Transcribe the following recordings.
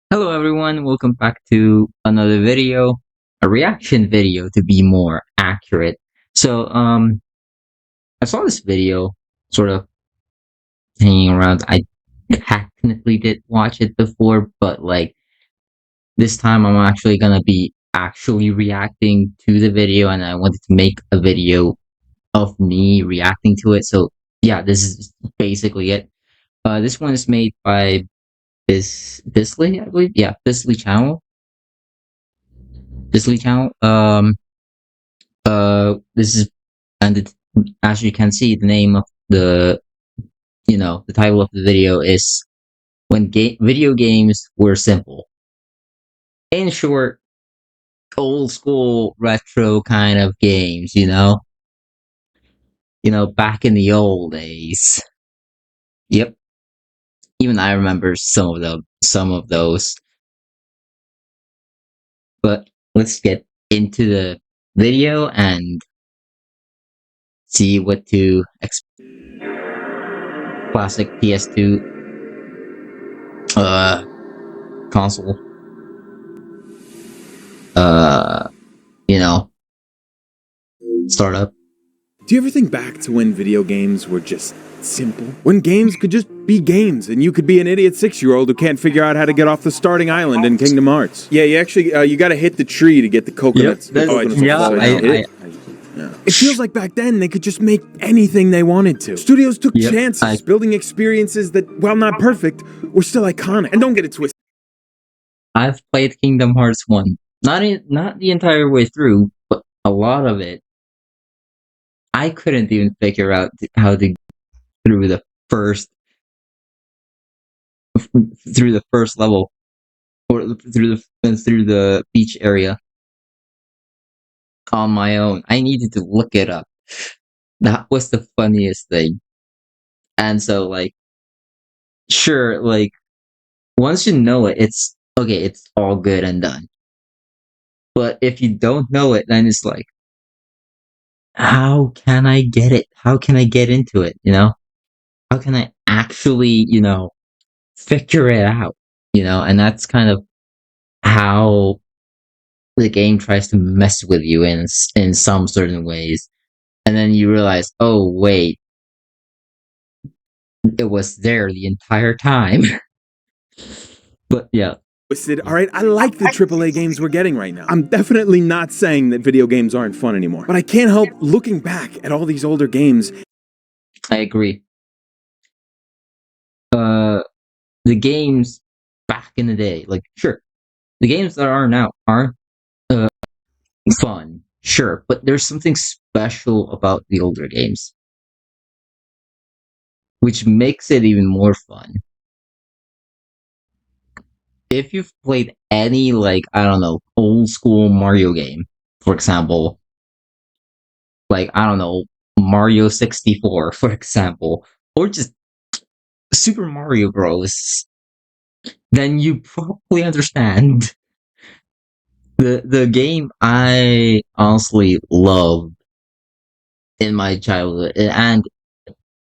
Hello everyone, welcome back to another video, a reaction video to be more accurate. I saw this video sort of hanging around. I technically did watch it before, but like this time I'm actually gonna be actually reacting to the video and I wanted to make a video of me reacting to it. So yeah, this is basically it. This one is made by Bizly, I believe. Yeah, Bizlychannel. Bizlychannel. This is and as you can see, the name of the title of the video is when video games were simple. In short, old school retro kind of games. Back in the old days. Yep, even I remember some of them, some of those. But let's get into the video and see what to expect. Classic PS2 console. Uh, you know, startup. Do you ever think back to when video games were just simple? When games could just be games and you could be an idiot 6-year-old who can't figure out how to get off the starting island in Kingdom Hearts? Yeah, you actually you got to hit the tree to get the coconuts. Yep, It feels like back then they could just make anything they wanted to. Studios took chances, building experiences that, while not perfect, were still iconic. And don't get it twisted. I've played Kingdom Hearts 1. Not the entire way through, but a lot of it. I couldn't even figure out how to get through the first level or through the beach area on my own. I needed to look it up. That was the funniest thing. And so sure, once you know it, it's okay, it's all good and done. But if you don't know it, then it's like, how can I get it? How can I get into it? How can I actually, figure it out? And that's kind of how the game tries to mess with you in some certain ways. And then you realize, oh wait, it was there the entire time. But yeah. All right, I like the AAA games we're getting right now. I'm definitely not saying that video games aren't fun anymore, but I can't help looking back at all these older games. I agree. The games back in the day, sure, the games that are now aren't fun, sure, but there's something special about the older games, which makes it even more fun. If you've played any, I don't know, old school Mario game, for example, I don't know, Mario 64, for example, or just Super Mario Bros., then you probably understand. The game I honestly loved in my childhood and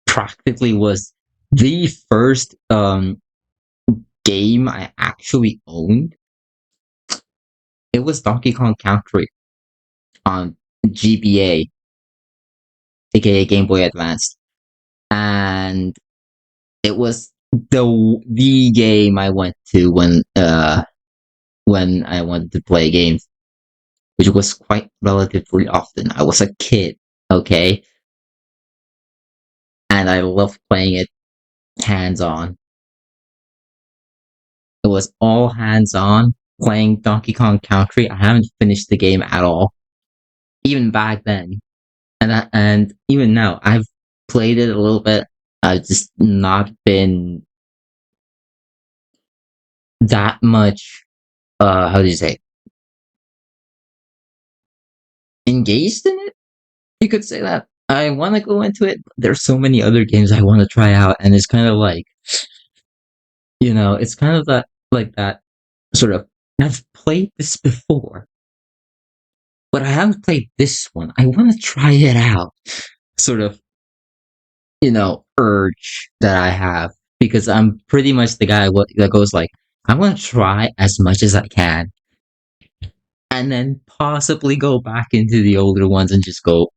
practically was the first game I actually owned. It was Donkey Kong Country on GBA, aka Game Boy Advance, and it was the game I went to when I wanted to play games, which was quite relatively often. I was a kid, okay, and I loved playing it hands on. It was all hands on playing Donkey Kong Country. I haven't finished the game at all, even back then, and even now I've played it a little bit. I've just not been that much. How do you say? Engaged in it? You could say that. I want to go into it. But there's so many other games I want to try out, and it's kind of it's kind of that sort of. I've played this before, but I haven't played this one. I want to try it out. Sort of, urge that I have because I'm pretty much the guy that goes like, I want to try as much as I can, and then possibly go back into the older ones and just go,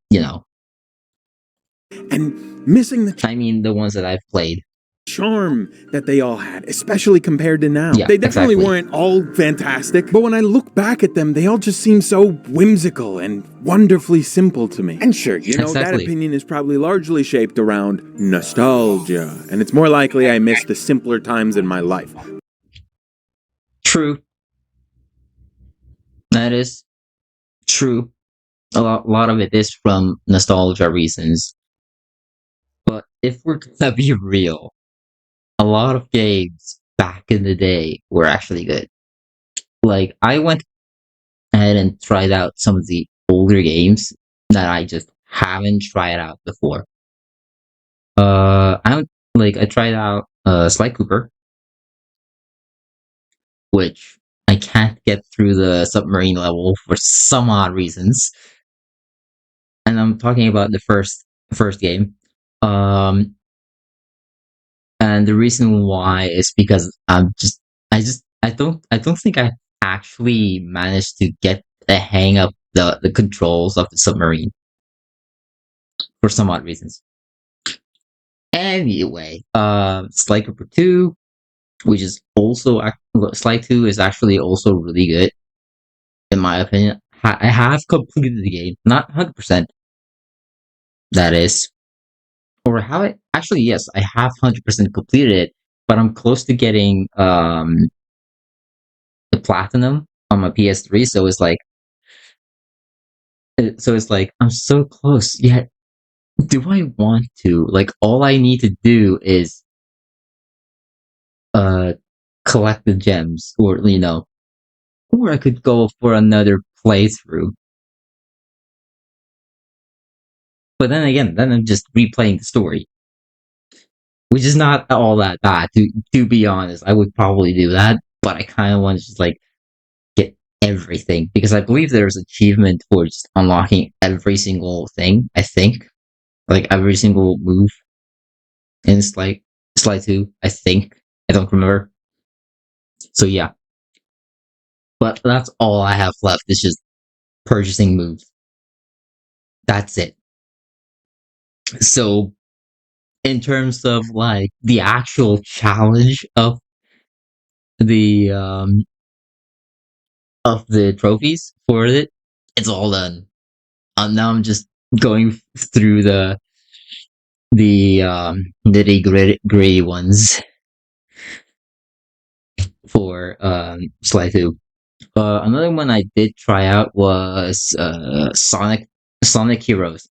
And missing the I mean, the ones that I've played. charm that they all had, especially compared to now. Yeah, They definitely exactly. weren't all fantastic, but when I look back at them, they all just seem so whimsical and wonderfully simple to me. And sure, that Exactly. opinion is probably largely shaped around nostalgia, and it's more likely I miss the simpler times in my life. True. That is true. A lot of it is from nostalgia reasons. But if we're gonna be real, a lot of games back in the day were actually good. Like, I went ahead and tried out some of the older games that I just haven't tried out before. I tried out Sly Cooper, which I can't get through the submarine level for some odd reasons. And I'm talking about the first game. Um, and the reason why is because I don't think I actually managed to get the hang of the controls of the submarine for some odd reasons. Anyway, Sly Cooper 2, which is also Sly 2 is actually also really good in my opinion. I have completed the game, not 100%. That is, or have I? Actually, yes, I have 100% completed it, but I'm close to getting the platinum on my PS3. So it's like I'm so close. Yet, do I want to? Like, all I need to do is uh collect the gems, or I could go for another playthrough. But then again, then I'm just replaying the story, which is not all that bad. To be honest, I would probably do that, but I kind of want to just like get everything because I believe there's achievement for just unlocking every single thing. I think like every single move in Slide Two. I think I don't remember. So yeah, but that's all I have left. Is just purchasing moves. That's it. So in terms of like the actual challenge the um of the trophies for it, it's all done. Now I'm just going through the nitty gritty ones for Sly 2. Another one I did try out was Sonic Heroes.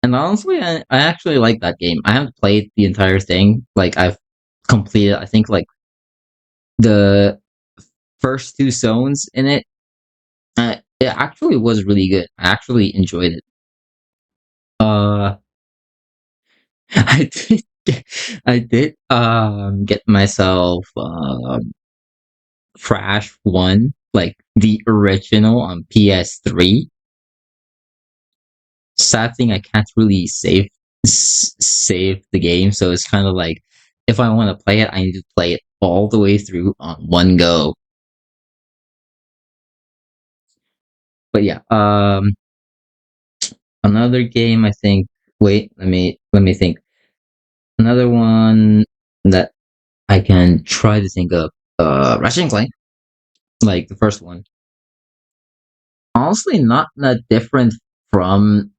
And honestly, I actually like that game. I haven't played the entire thing. Like I've completed, I think like the first two zones in it. It actually was really good. I actually enjoyed it. Uh, I did, I did get myself Crash One, like the original on PS3. Sad thing, I can't really save the game, so it's kind of like if I want to play it, I need to play it all the way through on one go. But yeah, another game I think. Wait, let me think. Another one that I can try to think of. Ratchet and Clank, like the first one. Honestly, not that different from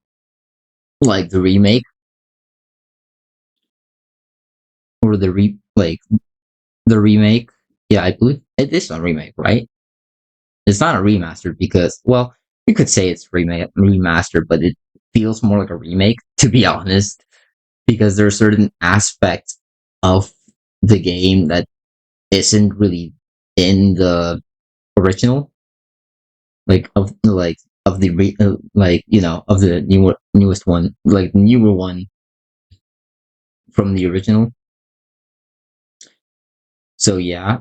like the remake or the remake. Yeah, I believe it is a remake, right? It's not a remaster because, well, you could say it's remastered, but it feels more like a remake, to be honest, because there are certain aspects of the game that isn't really in the original, of the of the newest one, like newer one from the original. So yeah,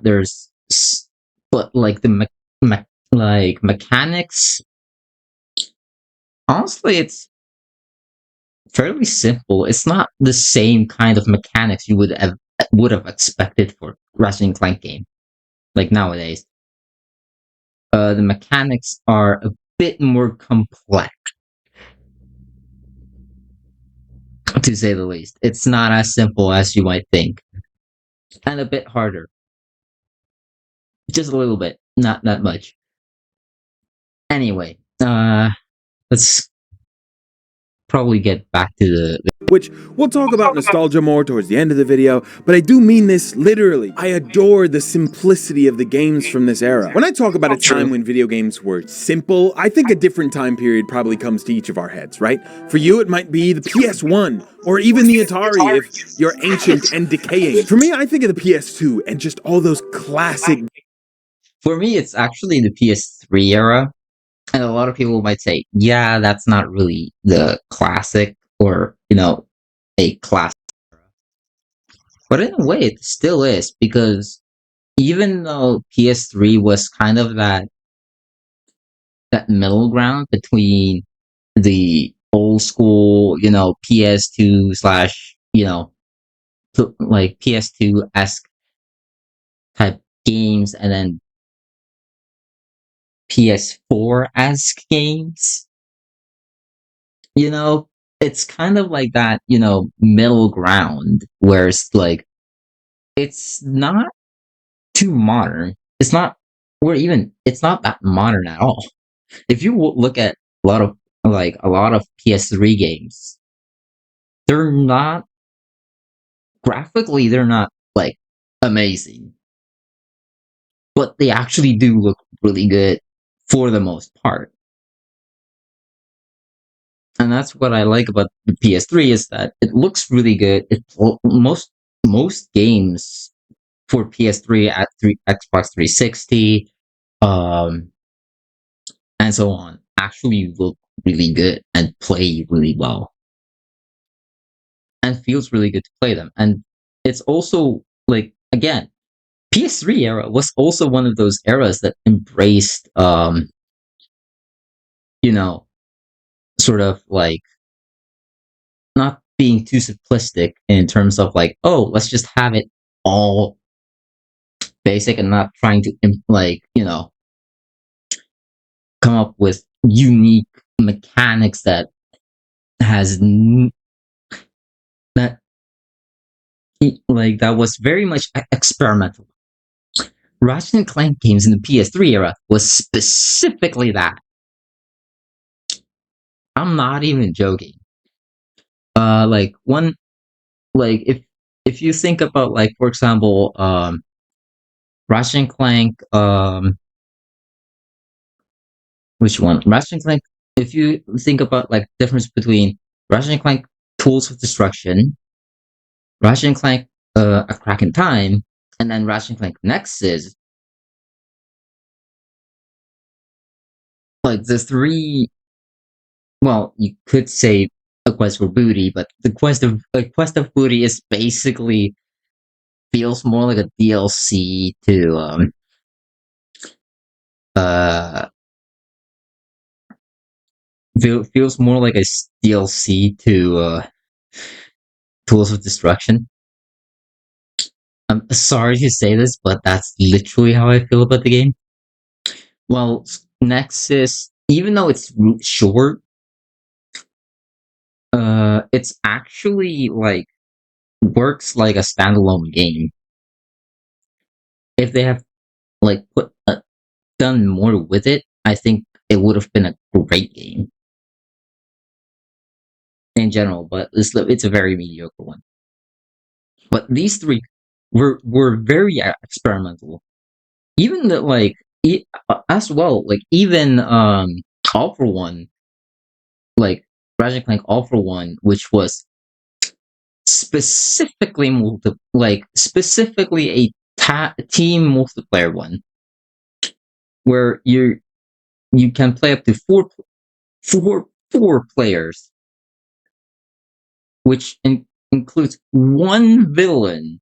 but like the like mechanics. Honestly, it's fairly simple. It's not the same kind of mechanics you would have expected for Ratchet and Clank game, like nowadays. The mechanics are a bit more complex, to say the least. It's not as simple as you might think, and a bit harder, just a little bit, not that much. Anyway, let's probably get back to the which we'll talk about nostalgia more towards the end of the video, but I do mean this literally. I adore the simplicity of the games from this era. When I talk about a time when video games were simple, I think a different time period probably comes to each of our heads, right? For you, it might be the PS1, or even the Atari if you're ancient and decaying. For me, I think of the PS2 and just all those classic. For me, it's actually the PS3 era. And a lot of people might say, yeah, that's not really the classic or, a classic. But in a way, it still is because even though PS3 was kind of that middle ground between the old school, PS2 slash, like PS2 esque type games and then PS4 esque games. It's kind of like that, middle ground where it's like, it's not too modern. It's not, or even, it's not that modern at all. If you look at a lot of PS3 games, they're not, graphically, they're not like amazing, but they actually do look really good for the most part. And that's what I like about the PS3 is that it looks really good. Most games for PS3 at Xbox 360, um, and so on actually look really good and play really well, and feels really good to play them. And it's also like again, PS3 era was also one of those eras that embraced, you know, sort of like not being too simplistic in terms of like, oh, let's just have it all basic and not trying to come up with unique mechanics has that that was very much experimental. Ratchet and Clank games in the PS3 era was specifically that. I'm not even joking. Like one, like if you think about like for example, Ratchet and Clank, which one? Ratchet and Clank. If you think about like difference between Ratchet and Clank Tools of Destruction, Ratchet and Clank A Crack in Time, and then Ratchet and Clank Nexus, like the three. Well, you could say a quest for booty, but the quest of booty is basically feels more like a DLC to uh feels more like a DLC to Tools of Destruction. I'm sorry to say this, but that's literally how I feel about the game. Well, Nexus, even though it's short, it's actually like works like a standalone game. If they have like done more with it, I think it would have been a great game in general. But it's a very mediocre one. But these three were very experimental. Even the like as well, like even All for One, like Ratchet and Clank All for One, which was specifically a team multiplayer one, where you can play up to four players, which includes one villain,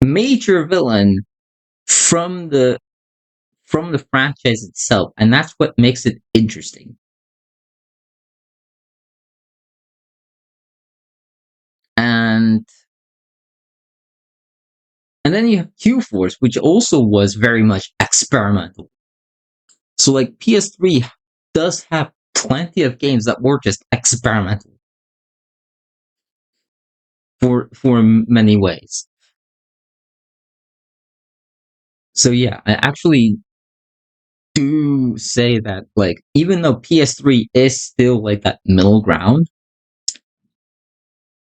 major villain from the franchise itself, and that's what makes it interesting. And And then you have Q-Force, which also was very much experimental. So like PS3 does have plenty of games that were just experimental for many ways. So yeah, I actually do say that like even though PS3 is still like that middle ground,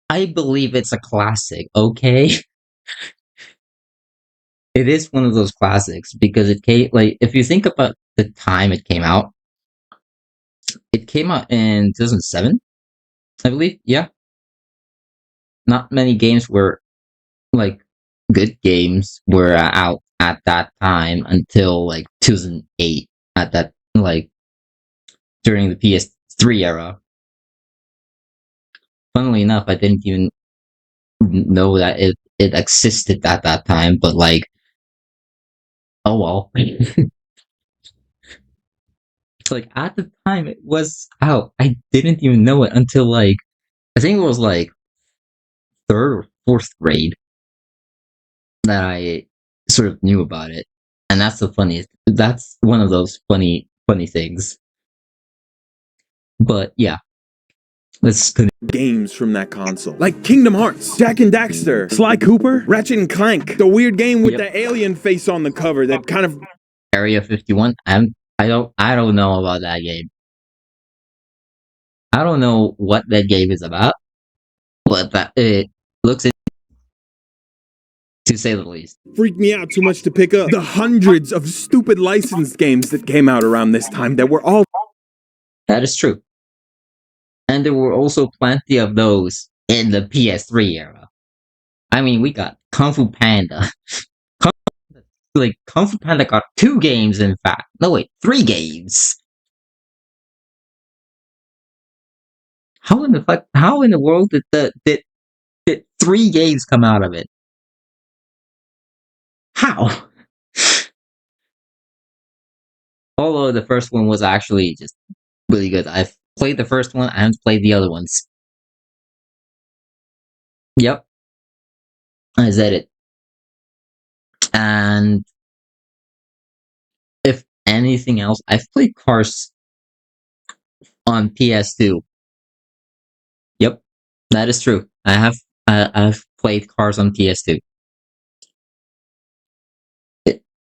I believe it's a classic, okay? It is one of those classics because it came like if you think about the time it came out in 2007, I believe. Yeah. Not many games were like good games were out at that time until like 2008 at that like during the PS3 era. Funnily enough, I didn't even know that it existed at that time, but like oh well. Like at the time it was out, I didn't even know it until like I think it was like third or fourth grade that I sort of knew about it. And that's the funniest. That's one of those funny things. But yeah, let's continue. Games from that console, like Kingdom Hearts, Jack and Daxter, Sly Cooper, Ratchet and Clank, the weird game with the alien face on the cover that kind of Area 51. I don't know about that game. I don't know what that game is about, but that it looks to say the least. freaked me out too much to pick up. The hundreds of stupid licensed games that came out around this time that were all That is true. And there were also plenty of those in the PS3 era. I mean, we got Kung Fu Panda. Kung Fu Panda got 2 games, in fact. No, wait, 3 games. How in the world did 3 games come out of it? How? Although the first one was actually just really good. I've played the first one, I haven't played the other ones. Yep, I said it. And if anything else, I've played Cars on PS2. Yep, that is true. I've played Cars on PS2.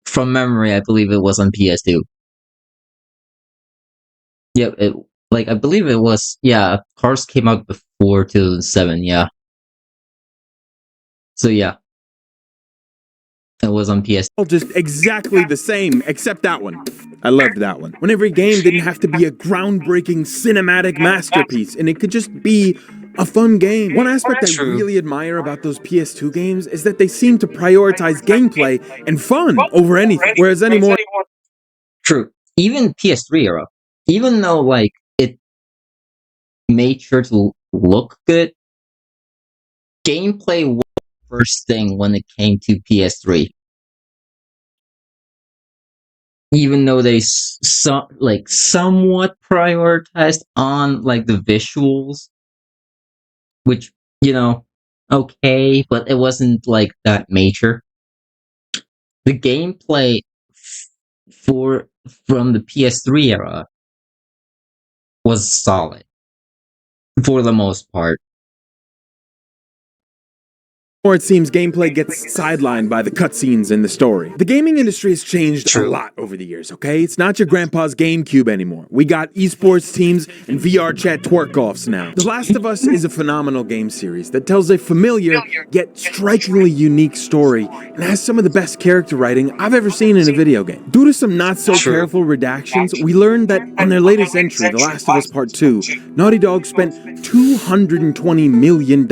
From memory, I believe it was on PS2. Yep, I believe it was Cars came out before 2007, yeah. So yeah, it was on PS. all just exactly the same, except that one. I loved that one. When every game didn't have to be a groundbreaking cinematic masterpiece, and it could just be a fun game. One aspect I True. really admire about those PS2 games is that they seem to prioritize gameplay and fun over anything, whereas anymore True. Even PS3 era, even though like it made sure to look good, gameplay was the first thing when it came to PS3. Even though they somewhat prioritized on like the visuals, which okay, but it wasn't like that major. The gameplay for from the PS3 era was solid for the most part. it seems gameplay gets sidelined by the cutscenes in the story. The gaming industry has changed a lot over the years, okay? It's not your grandpa's GameCube anymore. We got esports teams and VR chat twerk-offs now. The Last of Us is a phenomenal game series that tells a familiar yet strikingly unique story and has some of the best character writing I've ever seen in a video game. Due to some not-so-careful redactions, we learned that on their latest entry, The Last of Us Part 2, Naughty Dog spent $220 million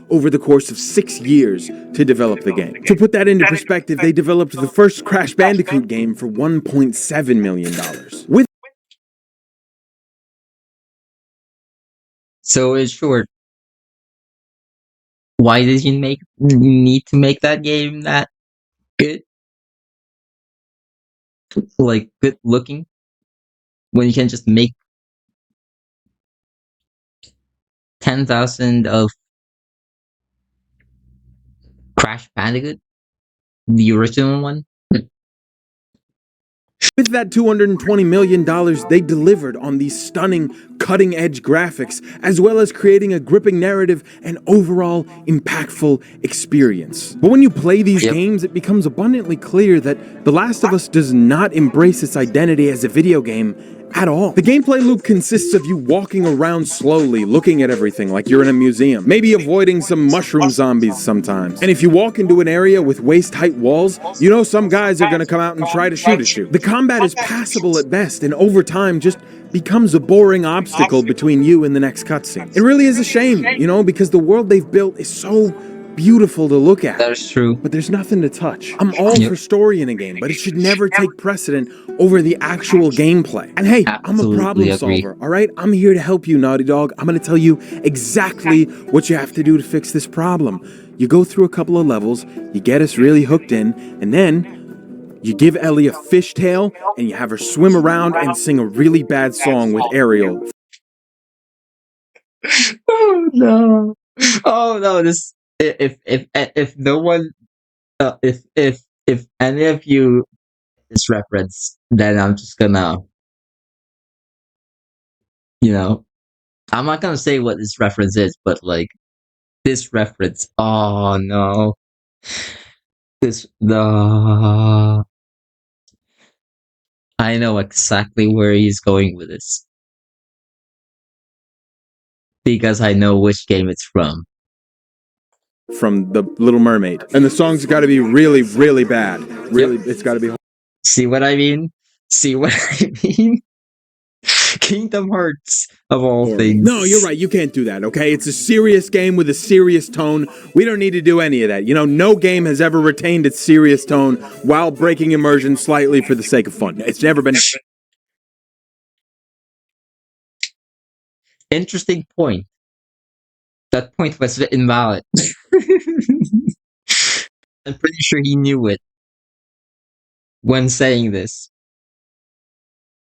over the course of 6 years to develop the game. To put that into perspective, they developed the first Crash Bandicoot game for $1.7 million. So in short, why did you need to make that game that good? Like good looking? When you can just make 10,000 of Crash Bandicoot? the original one. With that $220 million, they delivered on these stunning, cutting-edge graphics, as well as creating a gripping narrative and overall impactful experience. But when you play these Yep. games, it becomes abundantly clear that The Last of Us does not embrace its identity as a video game at all. The gameplay loop consists of you walking around slowly, looking at everything like you're in a museum, maybe avoiding some mushroom zombies sometimes. And if you walk into an area with waist-height walls, you know some guys are gonna come out and try to shoot at you. The combat is passable at best, and over time just becomes a boring obstacle between you and the next cutscene. It really is a shame, you know, because the world they've built is so beautiful to look at. That is true. But there's nothing to touch. I'm all Yep. for story in a game, but it should never take precedent over the actual gameplay. And hey, I'm a Absolutely problem agree. solver, all right? I'm here to help you, Naughty Dog. I'm going to tell you exactly what you have to do to fix this problem. You go through a couple of levels, you get us really hooked in, and then you give Ellie a fishtail, and you have her swim around and sing a really bad song with Ariel. Oh no! Oh no! This if no one if any of you this reference, then I'm just gonna, you know, I'm not gonna say what this reference is, but like this reference. Oh no! This the I know exactly where he's going with this because I know which game it's from. From The Little Mermaid. And the song's got to be really, really bad. Really, it's got to be. See what I mean? See what I mean? Kingdom Hearts of all things. No, you're right. You can't do that, okay? It's a serious game with a serious tone. We don't need to do any of that. You know, no game has ever retained its serious tone while breaking immersion slightly for the sake of fun. It's never been. Interesting point. That point was invalid. I'm pretty sure he knew it when saying this.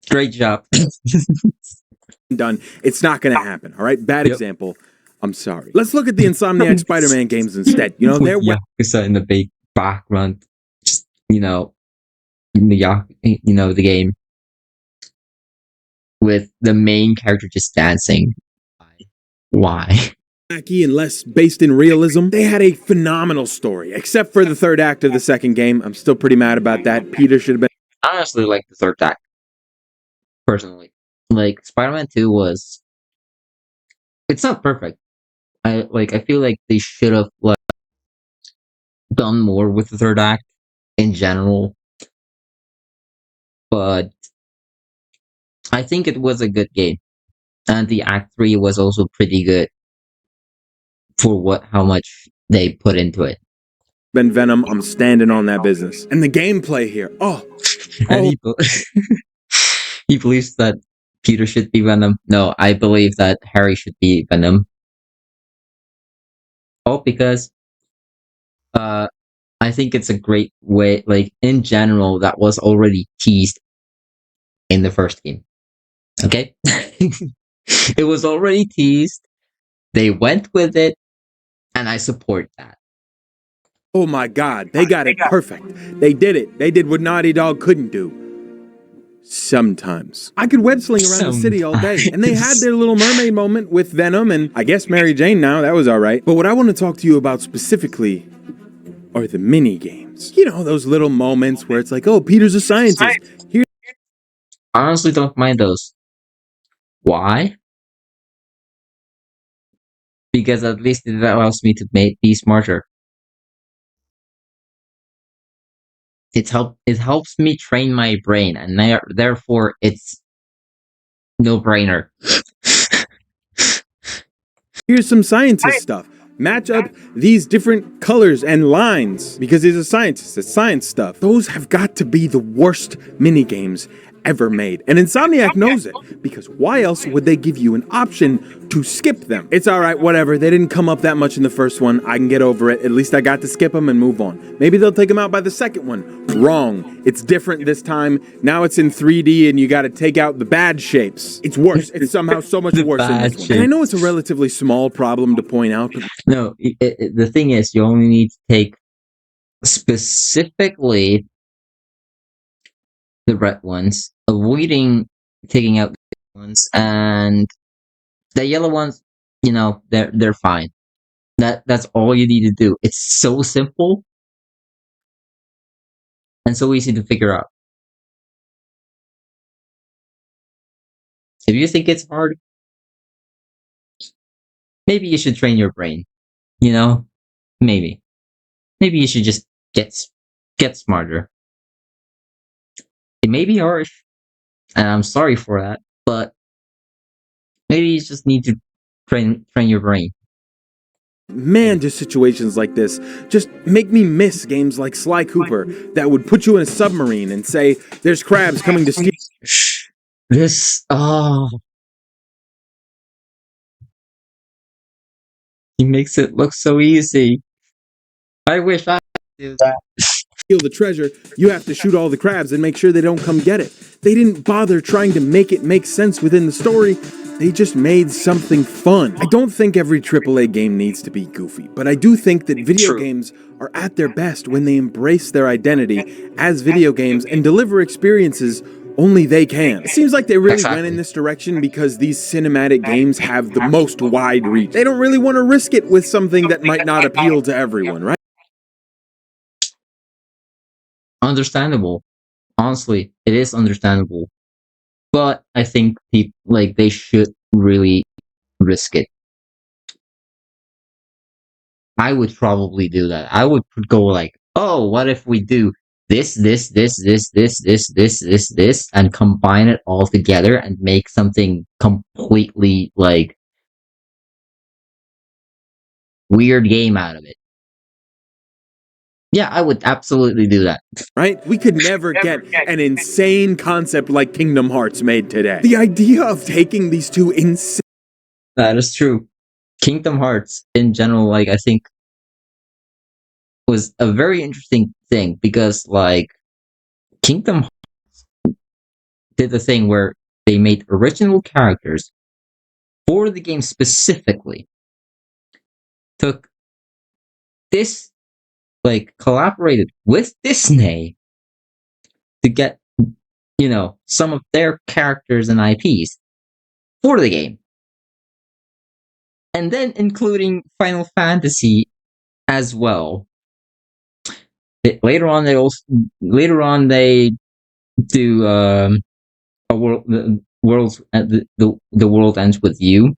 Great job. Done. It's not going to happen, all right? Bad Yep. example. I'm sorry. Let's look at the Insomniac Spider-Man games instead. You know, they're Yakuza in the big background. Just, you know, the game with the main character just dancing. Why? wacky and less based in realism. They had a phenomenal story, except for the third act of the second game. I'm still pretty mad about that. Peter should have been. I honestly like the third act. Personally. Like, Spider-Man 2 was... It's not perfect. I feel like they should have done more with the third act in general. But I think it was a good game. And the Act 3 was also pretty good for how much they put into it. Ben Venom, I'm standing on that business. And the gameplay here. And he believes that Peter should be Venom. No, I believe that Harry should be Venom. Oh, because I think it's a great way, like, in general, that was already teased in the first game. Okay? It was already teased. They went with it, and I support that. Oh my god, they got it perfect. They did it. They did what Naughty Dog couldn't do. Sometimes. I could web sling around the city all day, and they had their Little Mermaid moment with Venom and I guess Mary Jane now, that was alright. But what I want to talk to you about specifically are the mini games. You know, those little moments where it's like, oh, Peter's a scientist. Here. I honestly don't mind those. Why? Because at least it allows me to be smarter. It helps me train my brain, and therefore it's no-brainer. Here's some scientist stuff. Match up these different colors and lines because he's a scientist. It's science stuff. Those have got to be the worst mini games ever made. And Insomniac knows it, because why else would they give you an option to skip them? It's alright, whatever. They didn't come up that much in the first one. I can get over it. At least I got to skip them and move on. Maybe they'll take them out by the second one. Wrong. It's different this time. Now it's in 3D and you gotta take out the bad shapes. It's worse. It's somehow so much worse in this one. And I know it's a relatively small problem to point out, but No, the thing is, you only need to take specifically the red ones, avoiding taking out the ones, and the yellow ones, they're fine. That's all you need to do. It's so simple and so easy to figure out. If you think it's hard, maybe you should train your brain. You know, maybe you should just get smarter. It may be harsh, and I'm sorry for that, but maybe you just need to train your brain. Man, just situations like this just make me miss games like Sly Cooper that would put you in a submarine and say, there's crabs coming to steal. This he makes it look so easy. I wish I could do that. Steal the treasure, you have to shoot all the crabs and make sure they don't come get it. They didn't bother trying to make it make sense within the story. They just made something fun. I don't think every AAA game needs to be goofy, but I do think that video games are at their best when they embrace their identity as video games and deliver experiences only they can. It seems like they really went in this direction because these cinematic games have the most wide reach. They don't really want to risk it with something that might not appeal to everyone, right? Understandable. Honestly, it is understandable. But I think people they should really risk it. I would probably do that. I would go like, oh, what if we do this, and combine it all together and make something completely weird game out of it. Yeah, I would absolutely do that. Right? We could never get an insane concept like Kingdom Hearts made today. The idea of taking these two insane... That is true. Kingdom Hearts, in general, I think, was a very interesting thing because, Kingdom Hearts did the thing where they made original characters for the game specifically, took this, collaborated with Disney to get, some of their characters and IPs for the game. And then including Final Fantasy as well. Later on, they do a the world ends with you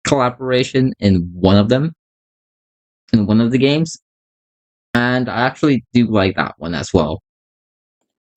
collaboration in one of them, in one of the games, and I actually do like that one as well.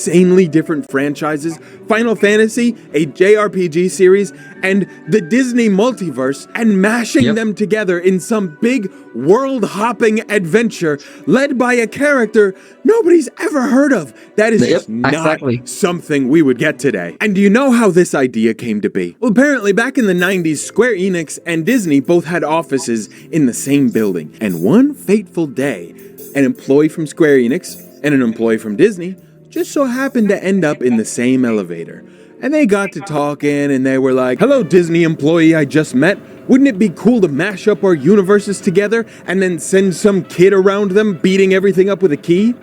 Insanely different franchises, Final Fantasy, a JRPG series, and the Disney multiverse, and mashing them together in some big world-hopping adventure led by a character nobody's ever heard of. That is just not something we would get today. And do you know how this idea came to be? Well, apparently back in the 90s, Square Enix and Disney both had offices in the same building. And one fateful day, an employee from Square Enix and an employee from Disney just so happened to end up in the same elevator. And they got to talking and they were like, hello, Disney employee I just met. Wouldn't it be cool to mash up our universes together and then send some kid around them beating everything up with a key?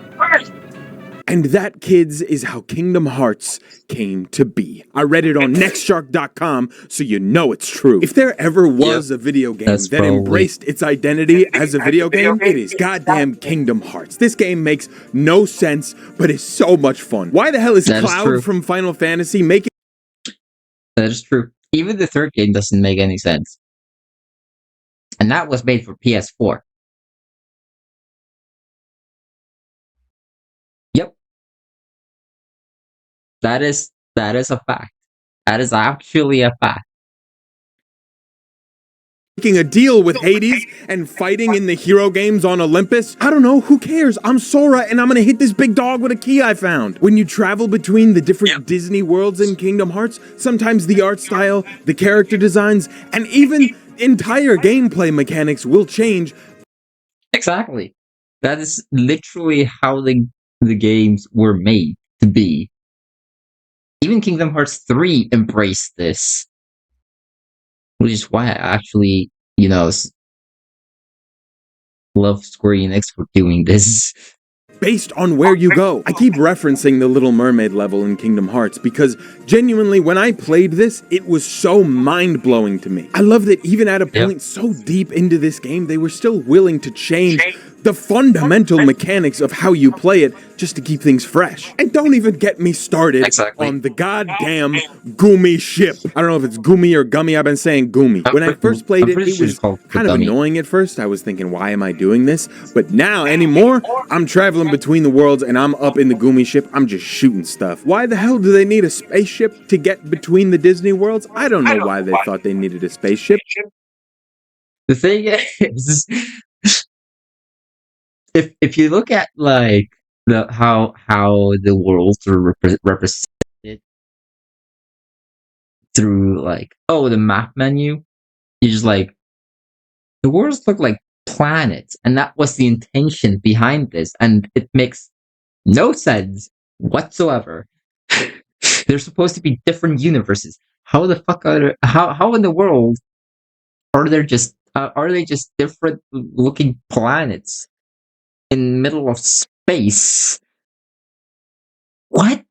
And that, kids, is how Kingdom Hearts came to be. I read it on nextshark.com, so you know it's true. If there ever was a video game that embraced its identity as a video game, it is goddamn Kingdom Hearts. This game makes no sense, but is so much fun. Why the hell is Cloud from Final Fantasy making... That is true. Even the third game doesn't make any sense. And that was made for PS4. Yep. That is a fact. That is actually a fact. Making a deal with Hades and fighting in the hero games on Olympus? I don't know, who cares? I'm Sora and I'm gonna hit this big dog with a key I found. When you travel between the different Disney worlds in Kingdom Hearts, sometimes the art style, the character designs, and even entire gameplay mechanics will change. Exactly. That is literally how the games were made to be. Even Kingdom Hearts 3 embraced this. Which is why I actually, love Square Enix for doing this. based on where you go. I keep referencing the Little Mermaid level in Kingdom Hearts because genuinely when I played this, it was so mind-blowing to me. I love that even at a point so deep into this game, they were still willing to change the fundamental mechanics of how you play it just to keep things fresh. And don't even get me started on the goddamn Gumi ship. I don't know if it's Gumi or Gummy. I've been saying Gumi. When I first played it, it was kind of annoying at first. I was thinking, why am I doing this? But now, anymore, I'm traveling between the worlds and I'm up in the Gumi ship. I'm just shooting stuff. Why the hell do they need a spaceship to get between the Disney worlds? I don't know why they thought they needed a spaceship. The thing is, if you look at like the how the worlds are represented through like the map menu, you just like the worlds look like planets, and that was the intention behind this, and it makes no sense whatsoever. They're supposed to be different universes. How the fuck how in the world are they just different looking planets in the middle of space? What?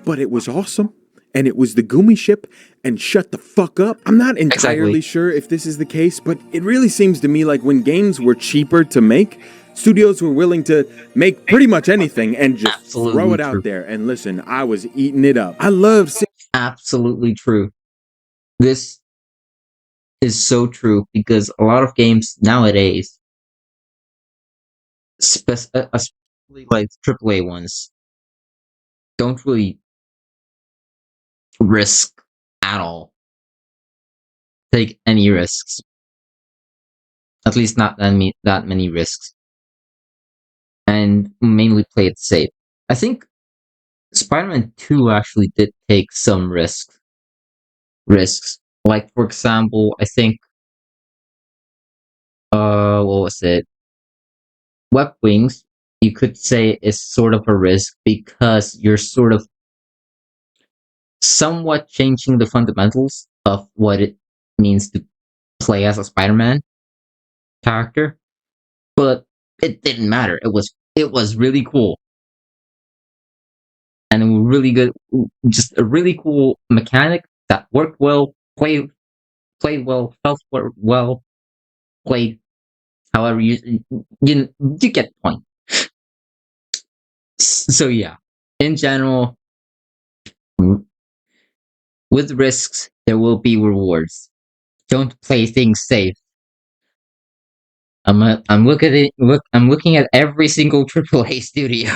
But it was awesome. And it was the Gumi ship, and shut the fuck up. I'm not entirely sure if this is the case, but it really seems to me like when games were cheaper to make, studios were willing to make pretty much anything and just throw it out there. And listen, I was eating it up. I love absolutely true. This is so true because a lot of games nowadays, especially like AAA ones, don't really risk at all. Take any risks. At least not that many risks. And mainly play it safe. I think Spider-Man 2 actually did take some risks. Like for example, I think what was it? Web Wings, you could say is sort of a risk because you're sort of somewhat changing the fundamentals of what it means to play as a Spider-Man character, but it didn't matter. It was really cool, and it was really good. Just a really cool mechanic that worked well, played well, felt well, played. However, you get the point. So yeah, in general, with risks there will be rewards. Don't play things safe. I'm looking at every single AAA studio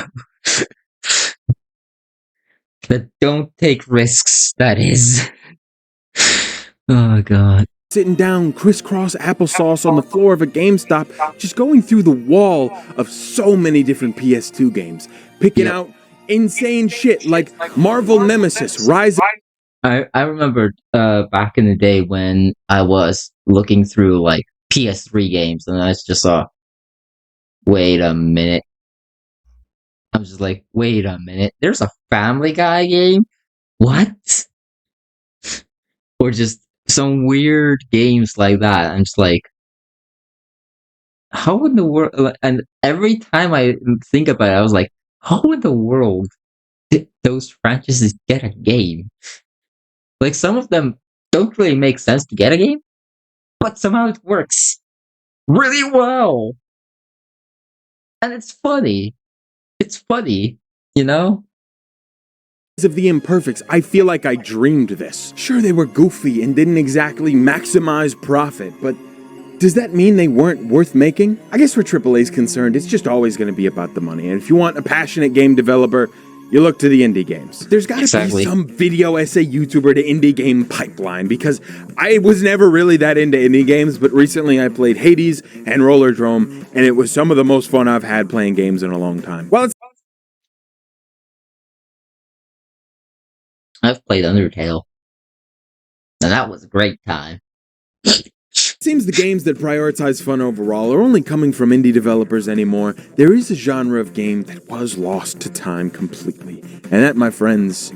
that don't take risks. That is. Oh god. Sitting down crisscross applesauce on the floor of a GameStop, just going through the wall of so many different PS2 games, picking out insane shit like Marvel Nemesis, Rise of... I remember back in the day when I was looking through like PS3 games and I just saw, wait a minute. I was just like, wait a minute, there's a Family Guy game? What? Or just some weird games like that. I'm just like, how in the world? And every time I think about it, I was like, how in the world did those franchises get a game? Like, some of them don't really make sense to get a game, but somehow it works really well. And it's funny. It's funny, you know? Of the Imperfects, I feel like I dreamed this. Sure, they were goofy and didn't exactly maximize profit, but does that mean they weren't worth making? I guess where AAA's concerned, it's just always going to be about the money. And if you want a passionate game developer, you look to the indie games. There's got to be some video essay YouTuber to indie game pipeline, because I was never really that into indie games, but recently I played Hades and Rollerdrome, and it was some of the most fun I've had playing games in a long time. Well, I've played Undertale, and that was a great time. It seems the games that prioritize fun overall are only coming from indie developers anymore. There is a genre of game that was lost to time completely, and that, my friends,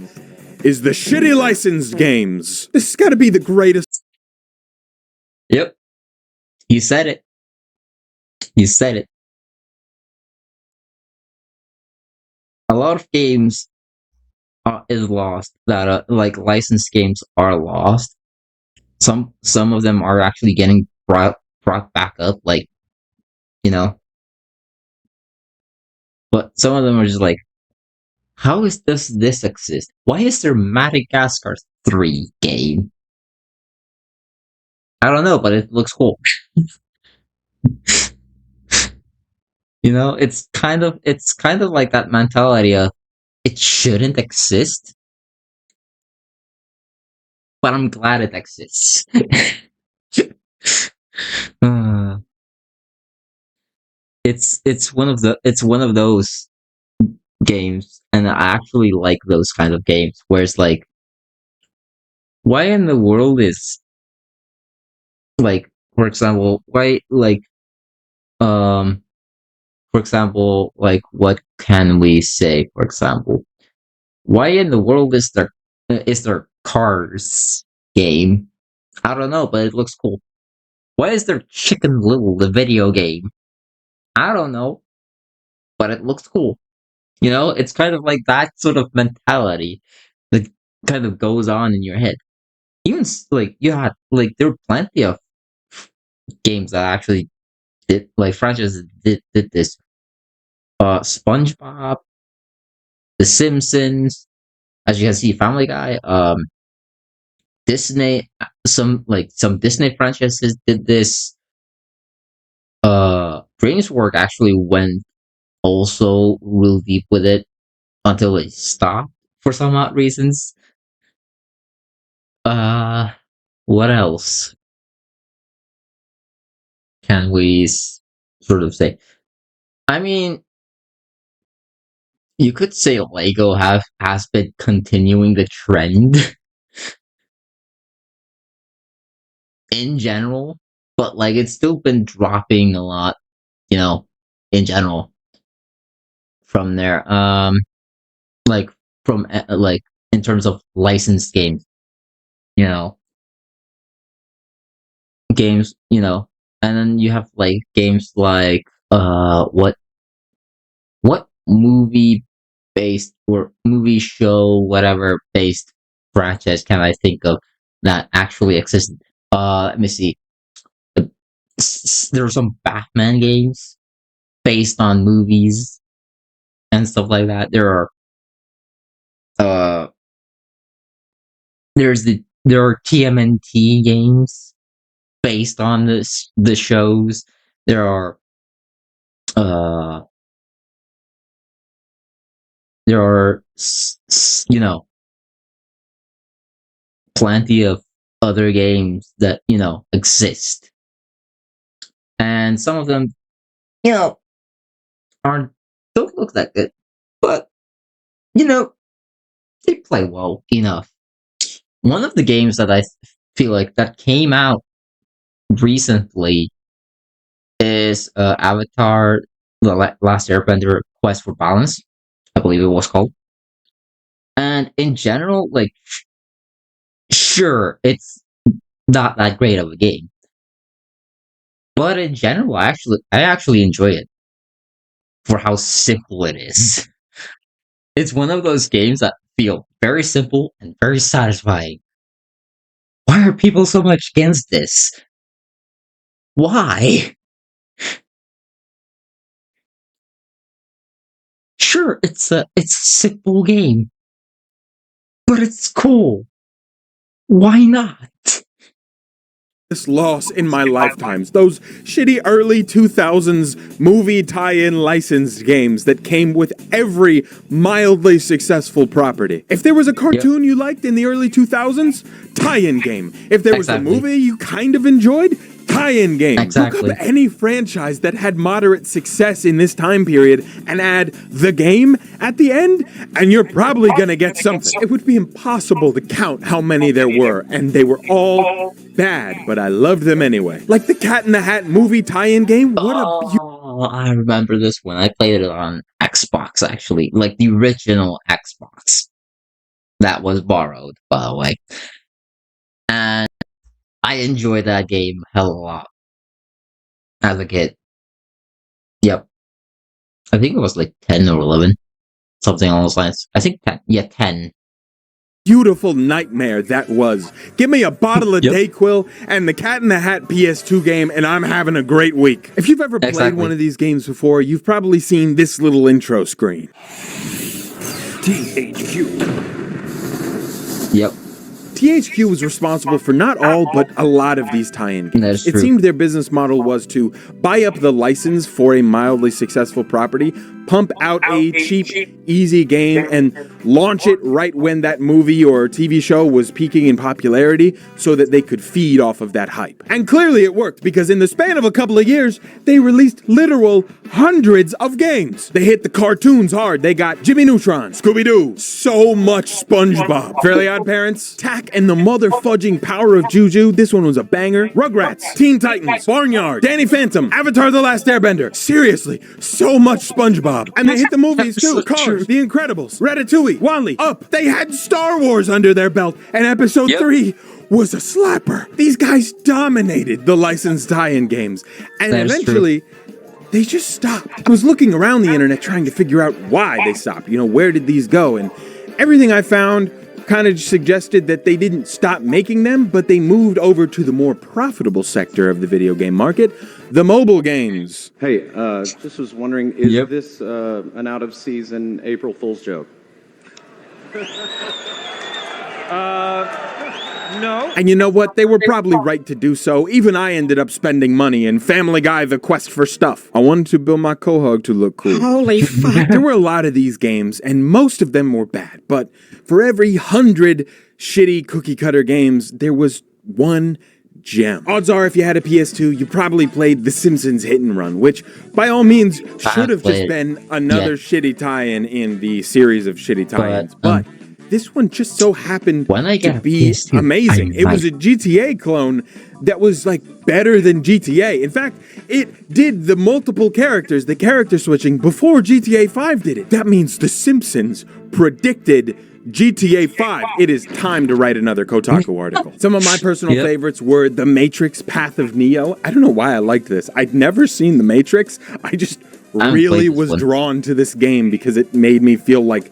is the shitty licensed games. This has got to be the greatest. Yep. You said it. You said it. lot of games is lost that like licensed games are lost. Some of them are actually getting brought back up, like you know, but some of them are just like, how is this exist? Why is there Madagascar 3 game? I don't know, but it looks cool. It's kind of like that mentality of it shouldn't exist, but I'm glad it exists. Uh, it's one of those games, and I actually like those kind of games where it's like, why in the world is like, for example, why like um for example, like what can we say? For example, why in the world is there Cars game? I don't know, but it looks cool. Why is there Chicken Little the video game? I don't know, but it looks cool. It's kind of like that sort of mentality that kind of goes on in your head. Even like you had like there were plenty of games that actually did like franchises did this. SpongeBob, The Simpsons, as you can see, Family Guy, Disney, some Disney franchises did this. DreamWorks actually went also real deep with it until it stopped for some odd reasons. Uh, what else can we sort of say? I mean, you could say Lego has been continuing the trend in general, but like it's still been dropping a lot, you know, in general from there. Like from like in terms of licensed games, you know, and then you have like games like what movie based or movie show whatever based franchise can I think of that actually existed? Let me see. There are some Batman games based on movies and stuff like that. Uh there are TMNT games based on the shows. There are uh there are plenty of other games that exist, and some of them you know aren't don't look that good, but you know they play well enough. One of the games that I feel like that came out recently is Avatar: The Last Airbender Quest for Balance, I believe it was called. And in general, like, sure, it's not that great of a game, but in general, I actually enjoy it for how simple it is. It's one of those games that feel very simple and very satisfying. Why are people so much against this? Why? Sure, it's a simple game, but it's cool. Why not? This loss in my lifetimes, those shitty early 2000s movie tie-in licensed games that came with every mildly successful property. If there was a Yep, cartoon you liked in the early 2000s, tie-in game. If there was a exactly, movie you kind of enjoyed, tie-in game. Look up exactly. any franchise that had moderate success in this time period and add the game at the end, and you're probably gonna get something. It would be impossible to count how many there were, and they were all bad, but I loved them anyway. Like the Cat in the Hat movie tie-in game. What a Oh, I remember this one. I played it on Xbox, actually, like the original Xbox that was borrowed, by the way. And I enjoyed that game hell of a lot as a kid. Yep, I think it was like 10 or 11. something along those lines. I think 10. Yeah, 10. Beautiful nightmare that was. Give me a bottle of Yep. Dayquil and the Cat in the Hat PS2 game, and I'm having a great week. If you've ever played Exactly. one of these games before, you've probably seen this little intro screen. THQ. Yep. THQ was responsible for not all, but a lot of these tie-in games. That is It true. seemed their business model was to buy up the license for a mildly successful property, pump out a cheap, easy game, and launch it right when that movie or TV show was peaking in popularity so that they could feed off of that hype. And clearly it worked, because in the span of a couple of years, they released literal hundreds of games. They hit the cartoons hard. They got Jimmy Neutron, Scooby-Doo, so much SpongeBob, Fairly Odd Parents, Tack and the Mother-Fudging Power of Juju, this one was a banger, Rugrats, Teen Titans, Barnyard, Danny Phantom, Avatar The Last Airbender. Seriously, so much SpongeBob. And they hit the movies too. Cars, The Incredibles, Ratatouille, Wall-E, Up. They had Star Wars under their belt, and episode 3 was a slapper. These guys dominated the licensed tie-in games, and That is eventually they just stopped. I was looking around the internet trying to figure out why they stopped. You know, where did these go? And everything I found kind of suggested that they didn't stop making them, but they moved over to the more profitable sector of the video game market, the mobile games. Hey, just was wondering, is Yep. this an out-of-season April Fool's joke? No. And you know what? They were probably right to do so. Even I ended up spending money in Family Guy: The Quest for Stuff. I wanted to build my Quahog to look cool. Holy fuck. There were a lot of these games, and most of them were bad. But for every 100 shitty cookie-cutter games, there was one gem. Odds are, if you had a PS2, you probably played The Simpsons Hit and Run, which, by all means, should have just played it. been another shitty tie-in in the series of shitty tie-ins. But, But this one just so happened when I to get a be PS2, amazing. I It was might- a GTA clone that was like better than GTA. In fact, it did the multiple characters, the character switching, before GTA 5 did it. That means The Simpsons predicted GTA 5. It is time to write another Kotaku article. Some of my personal Yep. favorites were The Matrix: Path of Neo. I don't know why I liked this. I'd never seen The Matrix. I just haven't really played this was one. drawn to this game because it made me feel like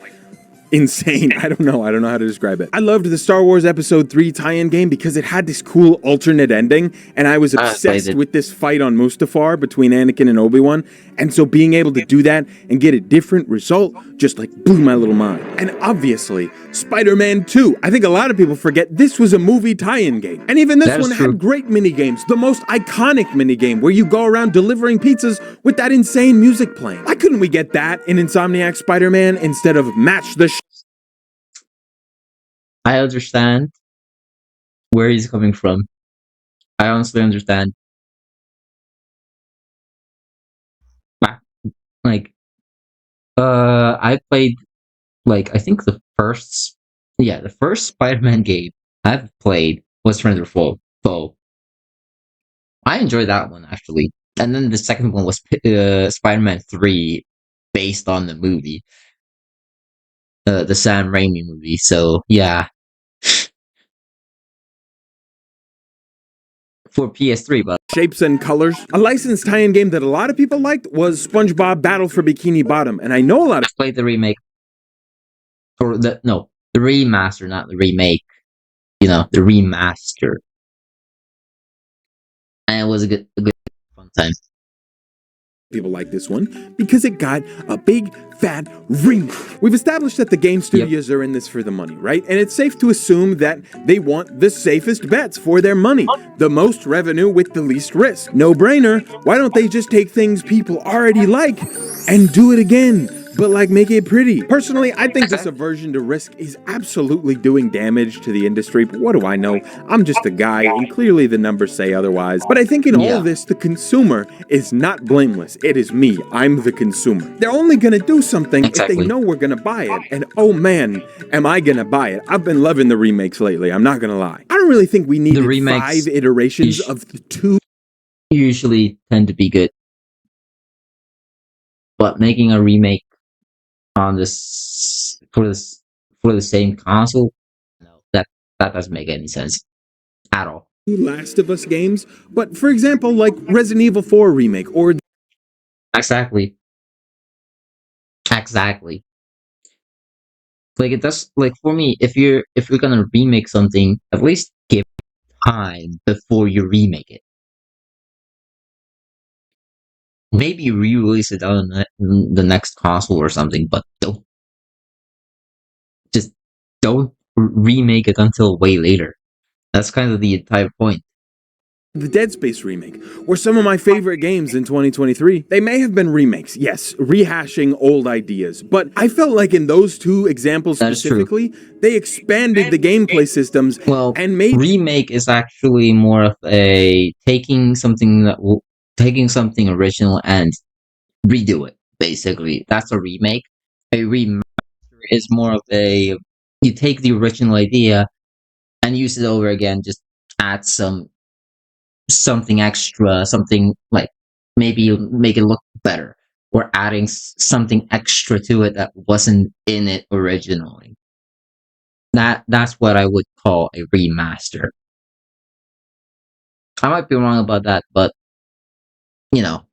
insane. I don't know how to describe it. I loved the Star Wars Episode 3 tie-in game because it had this cool alternate ending, and I was I played obsessed it. with this fight on Mustafar between Anakin and Obi-Wan, and so being able to do that and get a different result just like blew my little mind. And obviously, Spider-Man 2. I think a lot of people forget this was a movie tie-in game. And even this That is one true. had great mini-games. The most iconic minigame where you go around delivering pizzas with that insane music playing. Why couldn't we get that in Insomniac Spider-Man instead of Match the I understand where he's coming from. I honestly understand. Ah, Like, I played, like, I think the first Spider-Man game I've played was Friends or Foe. I enjoyed that one, actually. And then the second one was Spider-Man 3, based on the movie. The Sam Raimi movie, so yeah. For PS3, but Shapes and Colors. A licensed tie-in game that a lot of people liked was SpongeBob Battle for Bikini Bottom, and I know a lot of I played the remake. Or the remaster, not the remake. You know, the remaster. And it was a good fun time. people like this one because it got a big fat remake. We've established that the game studios are in this for the money, right? And it's safe to assume that they want the safest bets for their money, the most revenue with the least risk. No brainer. Why don't they just take things people already like and do it again? But like make it pretty. Personally, I think this aversion to risk is absolutely doing damage to the industry, but what do I know? I'm just a guy, and clearly the numbers say otherwise. But I think in all of this, the consumer is not blameless. It is me. I'm the consumer. They're only gonna do something if they know we're gonna buy it. And oh man, am I gonna buy it. I've been loving the remakes lately, I'm not gonna lie. I don't really think we needed 5 iterations of the 2. Usually tend to be good. But making a remake on this for the same console, no, that doesn't make any sense at all. Last of Us games, but for example, like Resident Evil 4 remake or Exactly. Like it does. Like for me, if you're gonna remake something, at least give time before you remake it. Maybe re-release it on the next console or something, but just don't remake it until way later. That's kind of the entire point. The Dead Space remake were some of my favorite games in 2023. They may have been remakes, yes, rehashing old ideas, but I felt like in those two examples That is true. specifically, they expanded the gameplay systems Well, and made remake is actually more of a taking something original and redo it. Basically, that's a remake. A remaster is more of a you take the original idea and use it over again. Just add something extra, something like maybe you make it look better, or adding something extra to it that wasn't in it originally. That's what I would call a remaster. I might be wrong about that, but you know,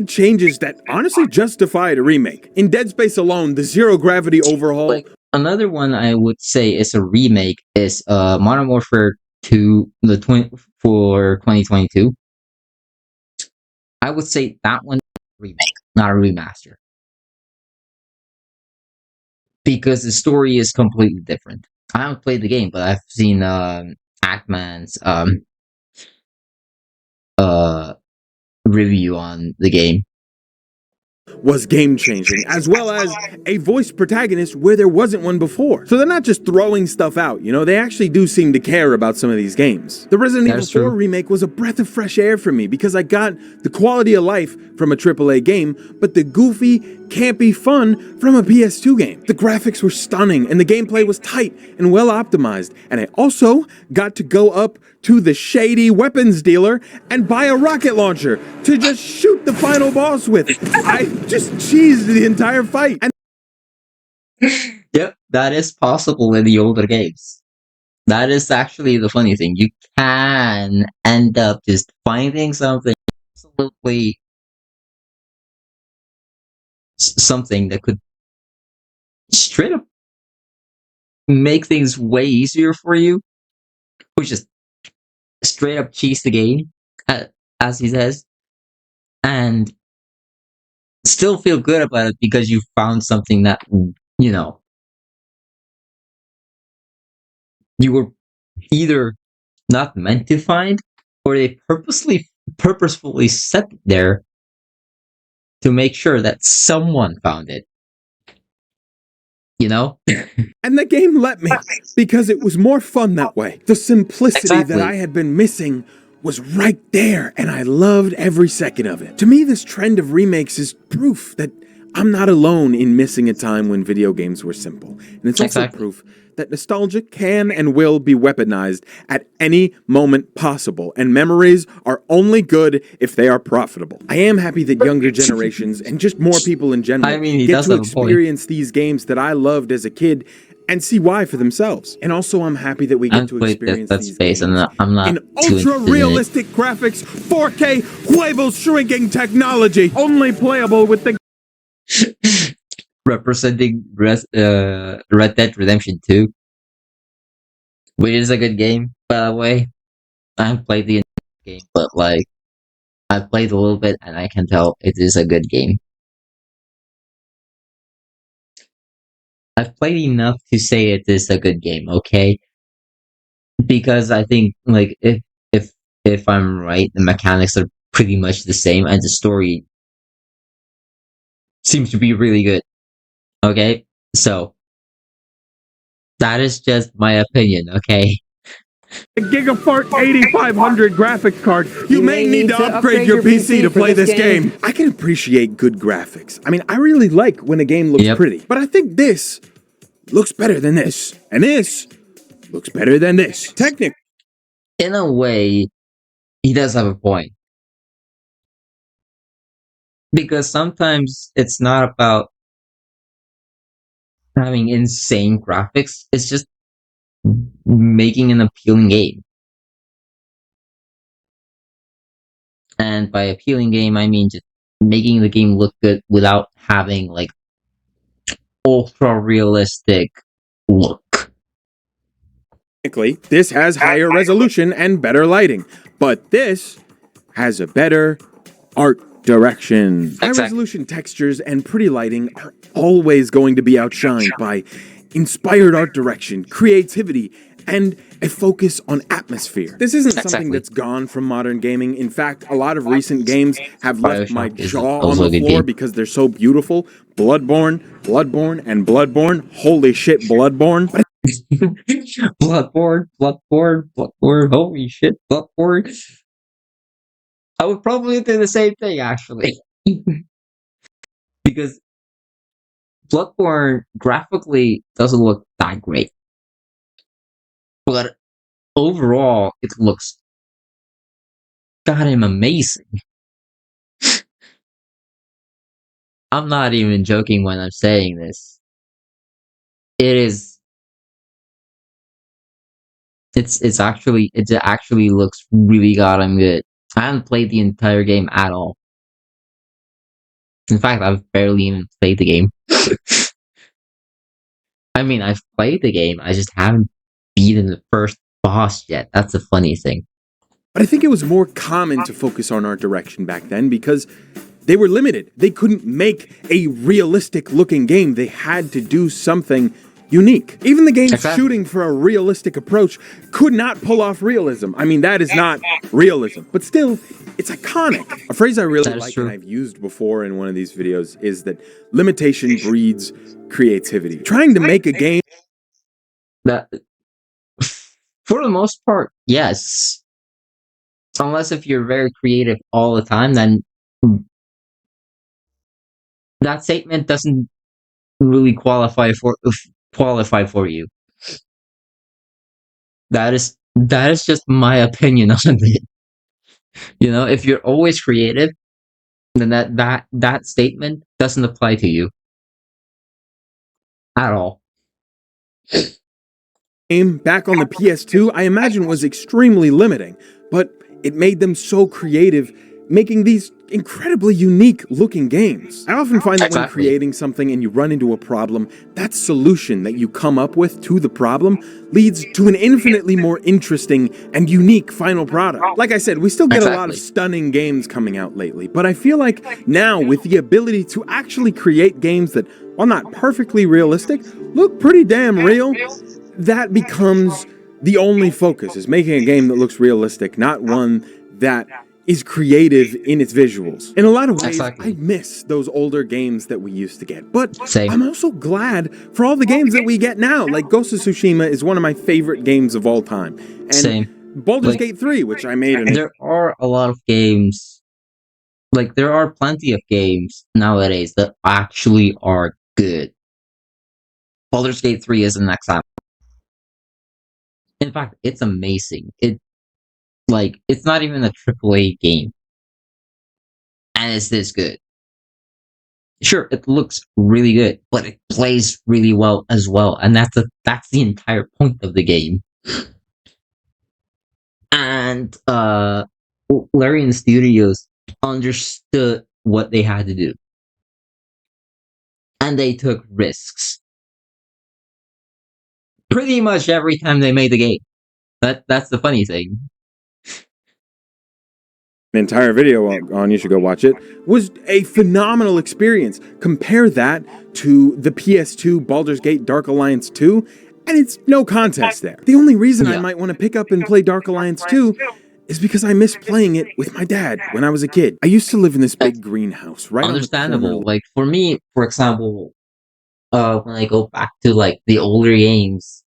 changes that honestly justified a remake. In Dead Space alone, the zero gravity overhaul like another one I would say is a remake is Modern Warfare 2 for 2022. I would say that one remake, not a remaster, because the story is completely different. I haven't played the game, but I've seen Ackman's uh review on the game. was game changing, as well as a voice protagonist where there wasn't one before. So they're not just throwing stuff out, they actually do seem to care about some of these games. The Resident Evil That's 4 true. remake was a breath of fresh air for me because I got the quality of life from a AAA game, but the goofy, campy fun from a PS2 game. The graphics were stunning and the gameplay was tight and well optimized, and I also got to go up to the shady weapons dealer and buy a rocket launcher to just shoot the final boss with. I just cheesed the entire fight. And Yep, that is possible in the older games. That is actually the funny thing. You can end up just finding something absolutely something that could straight up make things way easier for you, or just straight up cheese the game, as he says, and still feel good about it because you found something that you know you were either not meant to find, or they purposefully set it there to make sure that someone found it. You know? and the game let me because it was more fun that way. The simplicity that I Exactly. had been missing was right there, and I loved every second of it. To me, this trend of remakes is proof that I'm not alone in missing a time when video games were simple. And it's also Exactly. proof that nostalgia can and will be weaponized at any moment possible, and memories are only good if they are profitable. I am happy that younger generations and just more people in general I mean, he get does to have a point. experience these games that I loved as a kid and see why for themselves. And also, I'm happy that we I get haven't to played experience that these space, and games I'm not in too ultra interested in it. realistic graphics, 4K huevos shrinking technology, only playable with the Representing Red Dead Redemption 2, which is a good game, by the way. I haven't played the entire game, but like I've played a little bit, and I can tell it is a good game. I've played enough to say it is a good game, okay? Because I think like if I'm right, the mechanics are pretty much the same, and the story seems to be really good. Okay, so that is just my opinion. Okay, Gigafart 8500 graphics card. You may need to upgrade your PC to play this game. I can appreciate good graphics. I mean, I really like when a game looks Yep. pretty, but I think this looks better than this, and this looks better than this. Technically, in a way, he does have a point, because sometimes it's not about having insane graphics. It's just making an appealing game. And by appealing game, I mean just making the game look good without having like ultra realistic look. Technically, this has higher resolution and better lighting, but this has a better art direction. High resolution textures and pretty lighting are always going to be outshined by inspired art direction, creativity, and a focus on atmosphere. This isn't something that's gone from modern gaming. In fact, a lot of recent games have left my jaw on the floor because they're so beautiful. Bloodborne, and Bloodborne. Holy shit, Bloodborne. Bloodborne, holy shit, Bloodborne. I would probably do the same thing, actually. Because Bloodborne graphically doesn't look that great. But overall, it looks goddamn amazing. I'm not even joking when I'm saying this. It actually looks really goddamn good. I haven't played the entire game at all. In fact, I've barely even played the game. I mean, I've played the game, I just haven't beaten the first boss yet. That's the funny thing. But I think it was more common to focus on art direction back then because they were limited. They couldn't make a realistic looking game. They had to do something unique. Even the games shooting for a realistic approach could not pull off realism. I mean, that is not realism, but still, it's iconic. A phrase I really like and I've used before in one of these videos is that limitation breeds creativity. Trying to make a game that, for the most part, yes. Unless if you're very creative all the time, then that statement doesn't really qualify for you. That is just my opinion on it. You know, if you're always creative, then that statement doesn't apply to you at all. Game back on the PS2, I imagine was extremely limiting, but it made them so creative, making these incredibly unique looking games. I often find that when creating something and you run into a problem, that solution that you come up with to the problem leads to an infinitely more interesting and unique final product. Like I said, we still get a lot of stunning games coming out lately, but I feel like now with the ability to actually create games that, while not perfectly realistic, look pretty damn real, that becomes the only focus, is making a game that looks realistic, not one that is creative in its visuals. In a lot of ways, I miss those older games that we used to get, but I'm also glad for all the games that we get now. Like Ghost of Tsushima is one of my favorite games of all time. And Baldur's Gate 3, which I made. There are a lot of games, like there are plenty of games nowadays that actually are good. Baldur's Gate 3 is an example. In fact, it's amazing. It's not even a AAA game. And it's this good. Sure, it looks really good, but it plays really well as well. And that's the entire point of the game. And Larian Studios understood what they had to do. And they took risks. Pretty much every time they made the game. That's the funny thing. An entire video on, you should go watch it, was a phenomenal experience. Compare that to the PS2 Baldur's Gate Dark Alliance 2, and it's no contest there. The only reason I might want to pick up and play Dark Alliance 2 is because I miss playing it with my dad when I was a kid. I used to live in this big greenhouse, right? Understandable. Like for me, for example, when I go back to like the older games,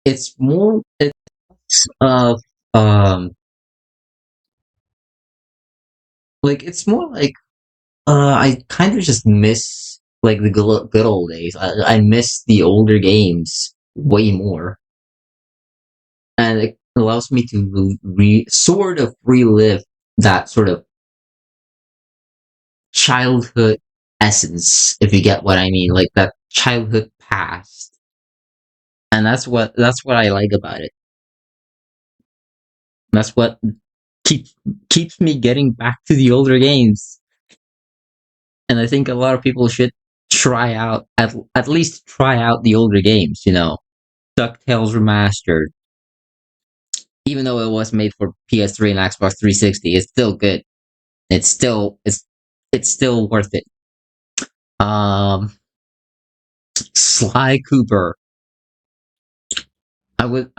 it's more like it's more like I kind of just miss like the good old days. I miss the older games way more, and it allows me to sort of relive that sort of childhood essence, if you get what I mean, like that childhood past. And that's what I like about it. That's what keeps me getting back to the older games. and I think a lot of people should try out at least try out the older games. DuckTales Remastered, even though it was made for PS3 and Xbox 360, it's still good. It's still worth it. Um, Sly Cooper. I would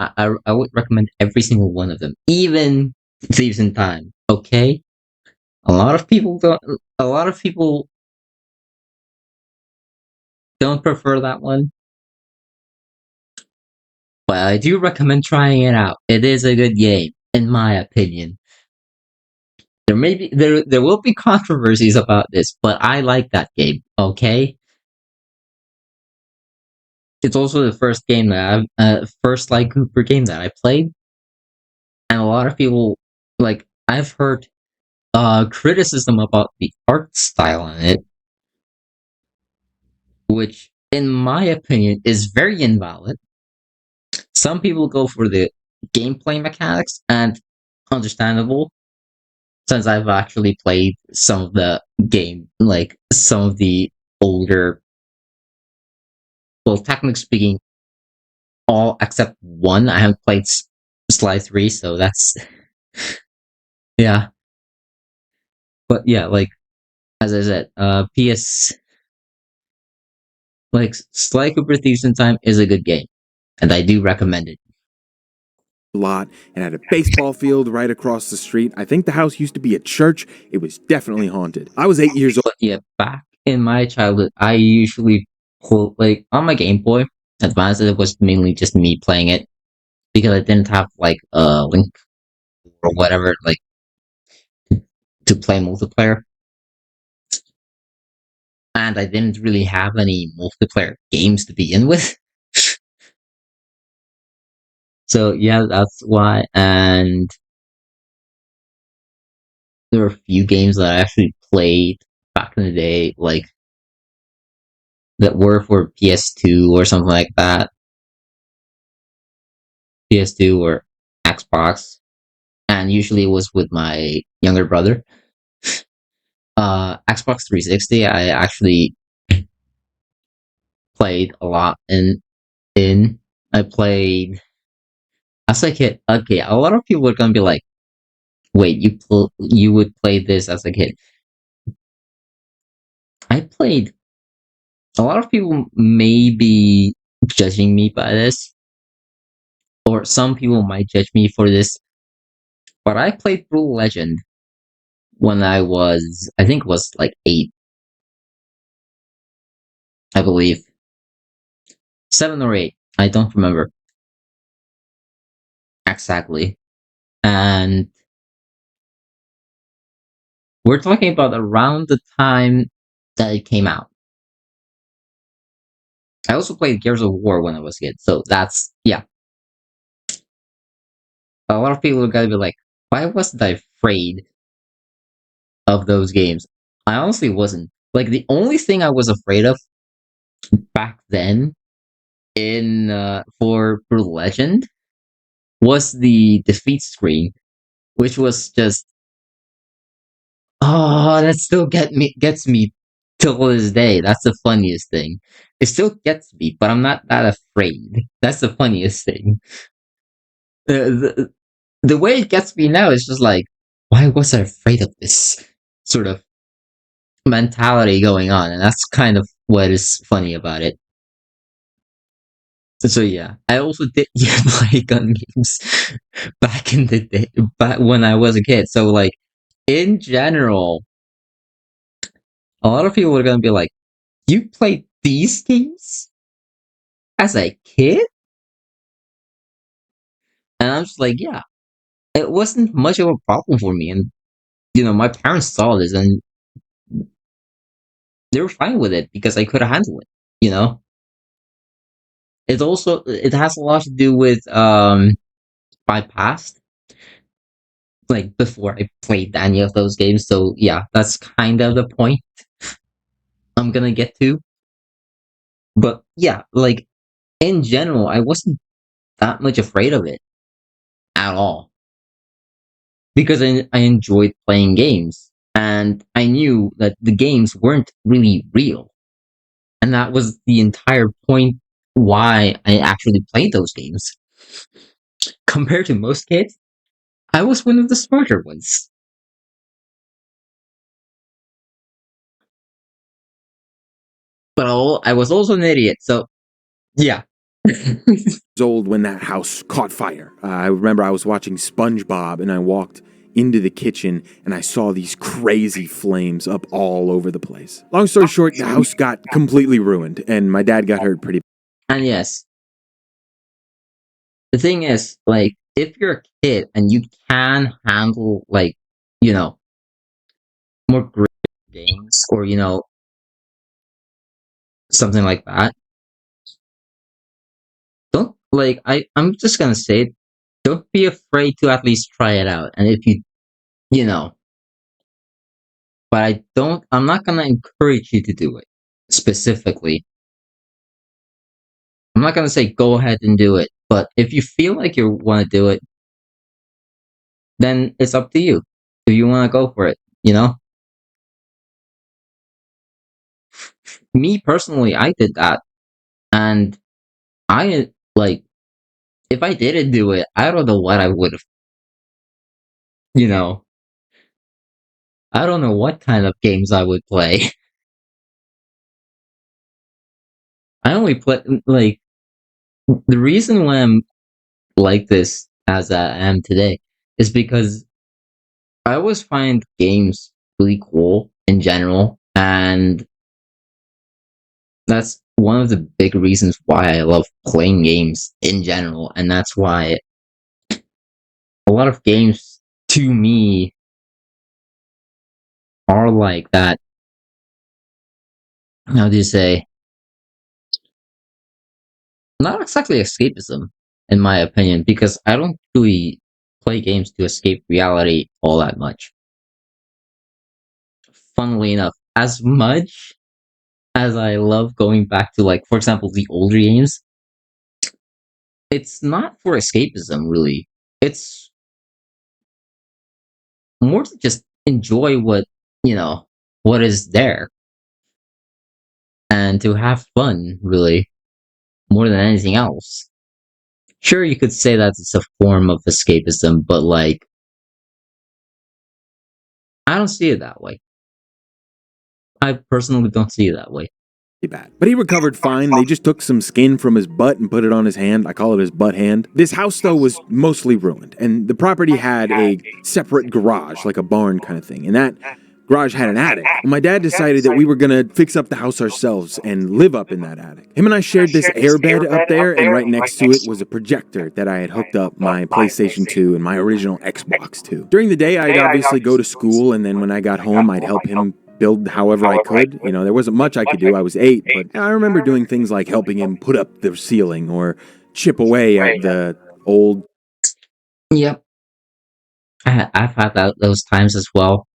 recommend every single one of them, even Thieves in Time. Okay, a lot of people don't. A lot of people don't prefer that one, but I do recommend trying it out. It is a good game, in my opinion. There will be controversies about this, but I like that game. Okay, it's also the first game that first Sly Cooper game that I played, and a lot of people I've heard criticism about the art style in it, which, in my opinion, is very invalid. Some people go for the gameplay mechanics, and understandable, since I've actually played some of the some of the older, well, technically speaking, all except one. I haven't played Sly 3, so that's, yeah. But yeah, as I said, Sly Cooper Thieves in Time is a good game, and I do recommend it. Lot and had a baseball field right across the street. I think the house used to be a church. It was definitely haunted. I was 8 years old. But yeah, back in my childhood, I usually on my Game Boy Advance. It was mainly just me playing it because I didn't have a link or whatever to play multiplayer, and I didn't really have any multiplayer games to begin with. So yeah, that's why. And there were a few games that I actually played back in the day, that were for PS2 or something like that. PS2 or Xbox, and usually it was with my younger brother. Xbox 360, I actually played a lot in. I played as a kid. Okay, a lot of people are gonna be like, "Wait, you would play this as a kid?" I played. A lot of people may be judging me by this, or some people might judge me for this, but I played Brutal Legend when I think it was like 8, I believe. 7 or 8. I don't remember exactly. And we're talking about around the time that it came out. I also played Gears of War when I was a kid, so that's, yeah. A lot of people are gonna be like, why wasn't I afraid of those games? I honestly wasn't. The only thing I was afraid of back then in for Brutal Legend was the defeat screen, which was just, oh, that still gets me till this day. That's the funniest thing. It still gets me, but I'm not that afraid. That's the funniest thing. The way it gets me now is just like, why was I afraid of this sort of mentality going on? And that's kind of what is funny about it. So yeah, I also did play gun games back in the day, back when I was a kid. So in general, a lot of people are gonna be like, "You played these games as a kid?" And I'm just like, "Yeah, it wasn't much of a problem for me." And my parents saw this, and they were fine with it because I could handle it. You know, it has a lot to do with my past, before I played any of those games. So yeah, that's kind of the point I'm gonna get to. But yeah, in general, I wasn't that much afraid of it at all because I enjoyed playing games. and I knew that the games weren't really real. And that was the entire point why I actually played those games. Compared to most kids, I was one of the smarter ones. But I was also an idiot, so yeah. Old when that house caught fire. I remember I was watching SpongeBob and I walked into the kitchen and I saw these crazy flames up all over the place. Long story short, the house got completely ruined and my dad got hurt pretty. And yes, the thing is, like, if you're a kid and you can handle, like, you know, more gritty games or, something like that, don't, like, I'm just gonna say, don't be afraid to at least try it out. And if you know, but I'm not gonna encourage you to do it specifically. I'm not gonna say go ahead and do it, but if you feel like you want to do it, then it's up to you. If you want to go for it, Me personally, I did that, and I like if I didn't do it, I don't know what I would have. You know, I don't know what kind of games I would play. I only play like the reason why I'm like this as I am today is because I always find games really cool in general, and that's one of the big reasons why I love playing games in general, and that's why a lot of games to me are like that. How do you say? Not exactly escapism, in my opinion, because I don't really play games to escape reality all that much. Funnily enough, as much as I love going back to, like, for example, the older games, it's not for escapism, really. It's more to just enjoy you know, what is there and to have fun, really, more than anything else. Sure, you could say that it's a form of escapism, but, like, I don't see it that way. I personally don't see it that way. Bad. But he recovered fine. They just took some skin from his butt and put it on his hand. I call it his butt hand. This house, though, was mostly ruined, and the property had a separate garage, like a barn kind of thing, and that garage had an attic. Well, my dad decided that we were gonna fix up the house ourselves and live up in that attic. Him and I shared this airbed up there, and right next to it was a projector that I had hooked up my PlayStation 2 and my original Xbox to. During the day, I'd obviously go to school, and then when I got home, I'd help him build however I could. There wasn't much I could do. I was 8, but I remember doing things like helping him put up the ceiling or chip away at the old. Yep, I've had those times as well.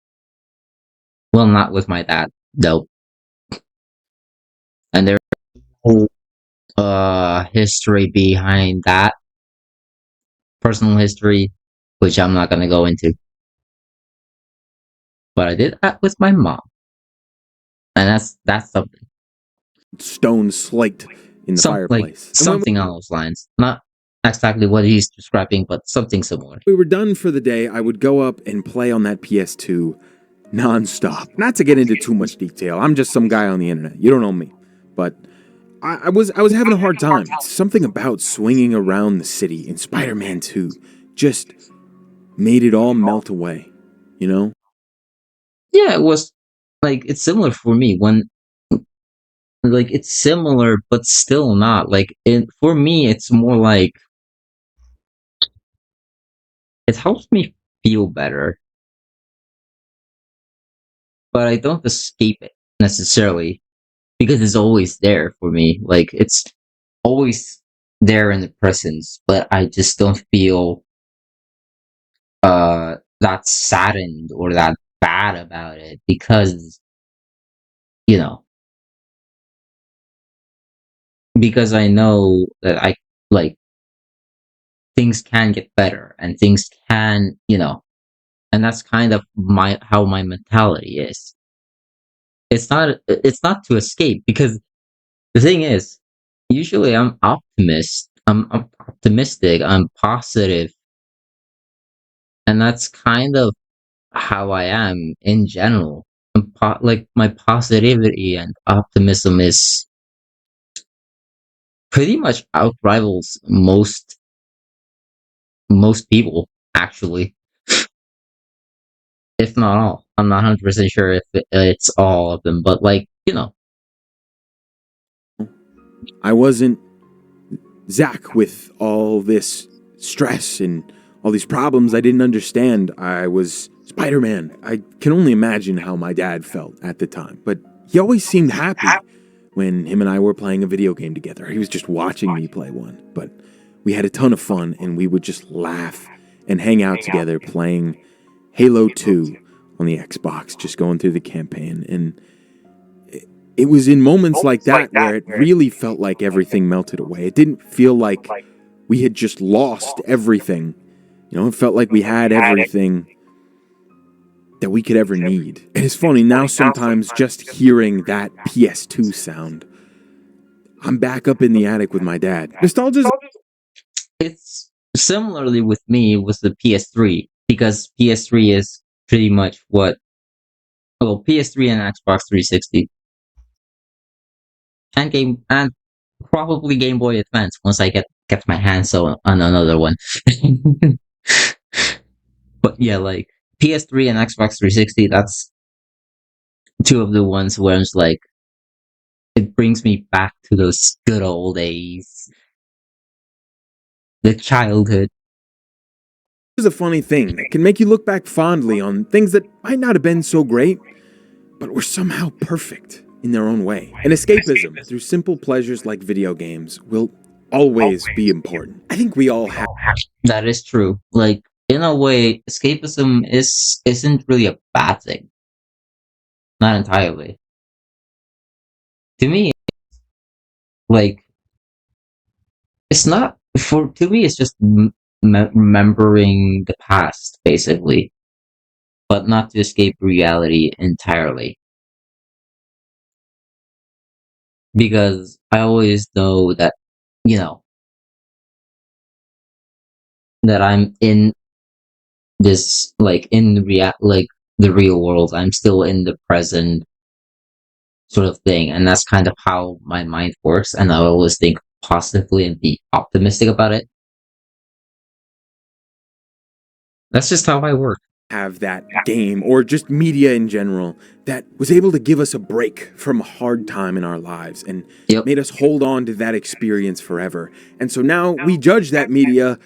Well, not with my dad, though. And there's whole history behind that, personal history, which I'm not gonna go into. But I did that with my mom, and that's something. Stone slate in the fireplace. Something on those lines. Not exactly what he's describing, but something similar. We were done for the day. I would go up and play on that PS2 nonstop. Not to get into too much detail. I'm just some guy on the internet. You don't know me, but I was having a hard time. Something about swinging around the city in Spider-Man 2 just made it all melt away. Yeah, it was like it's similar for me when like it's similar but still not. For me it's more like it helps me feel better, but I don't escape it necessarily because it's always there for me. Like it's always there in the presence, but I just don't feel that saddened or that bad about it because you know because I know that I like things can get better and things can and that's kind of my mentality is. It's not to escape, because the thing is, usually I'm optimistic, I'm positive, and that's kind of how I am in general. Like, my positivity and optimism is pretty much outrivals most people, actually, if not all. I'm not 100% sure if it's all of them, but, like, I wasn't Zach with all this stress and all these problems I didn't understand. I was Spider Man. I can only imagine how my dad felt at the time, but he always seemed happy when him and I were playing a video game together. He was just watching me play one, but we had a ton of fun and we would just laugh and hang out together playing Halo 2 on the Xbox, just going through the campaign. And it was in moments like that where it really felt like everything melted away. It didn't feel like we had just lost everything. You know, it felt like we had everything that we could ever need. And it's funny, now sometimes just hearing that PS2 sound, I'm back up in the attic with my dad. Nostalgia's it's similarly with me with the PS3, because PS3 is pretty much what, well, PS3 and Xbox 360 and probably Game Boy Advance once I get my hands on another one. But yeah, like, PS3 and Xbox 360, that's two of the ones where it's like, it brings me back to those good old days, the childhood. a funny thing that can make you look back fondly on things that might not have been so great, but were somehow perfect in their own way. And escapism through simple pleasures like video games will always be important. I think we all have. That is true. Like, in a way, escapism isn't really a bad thing. Not entirely. To me, like, it's not for to me. It's just remembering the past, basically, but not to escape reality entirely. Because I always know that, you know that I'm in this, like, like, the real world. I'm still in the present, sort of thing, and that's kind of how my mind works. And I always think positively and be optimistic about it. That's just how I work. Have that game or just media in general that was able to give us a break from a hard time in our lives and Yep. made us hold on to that experience forever. And so now we judge that media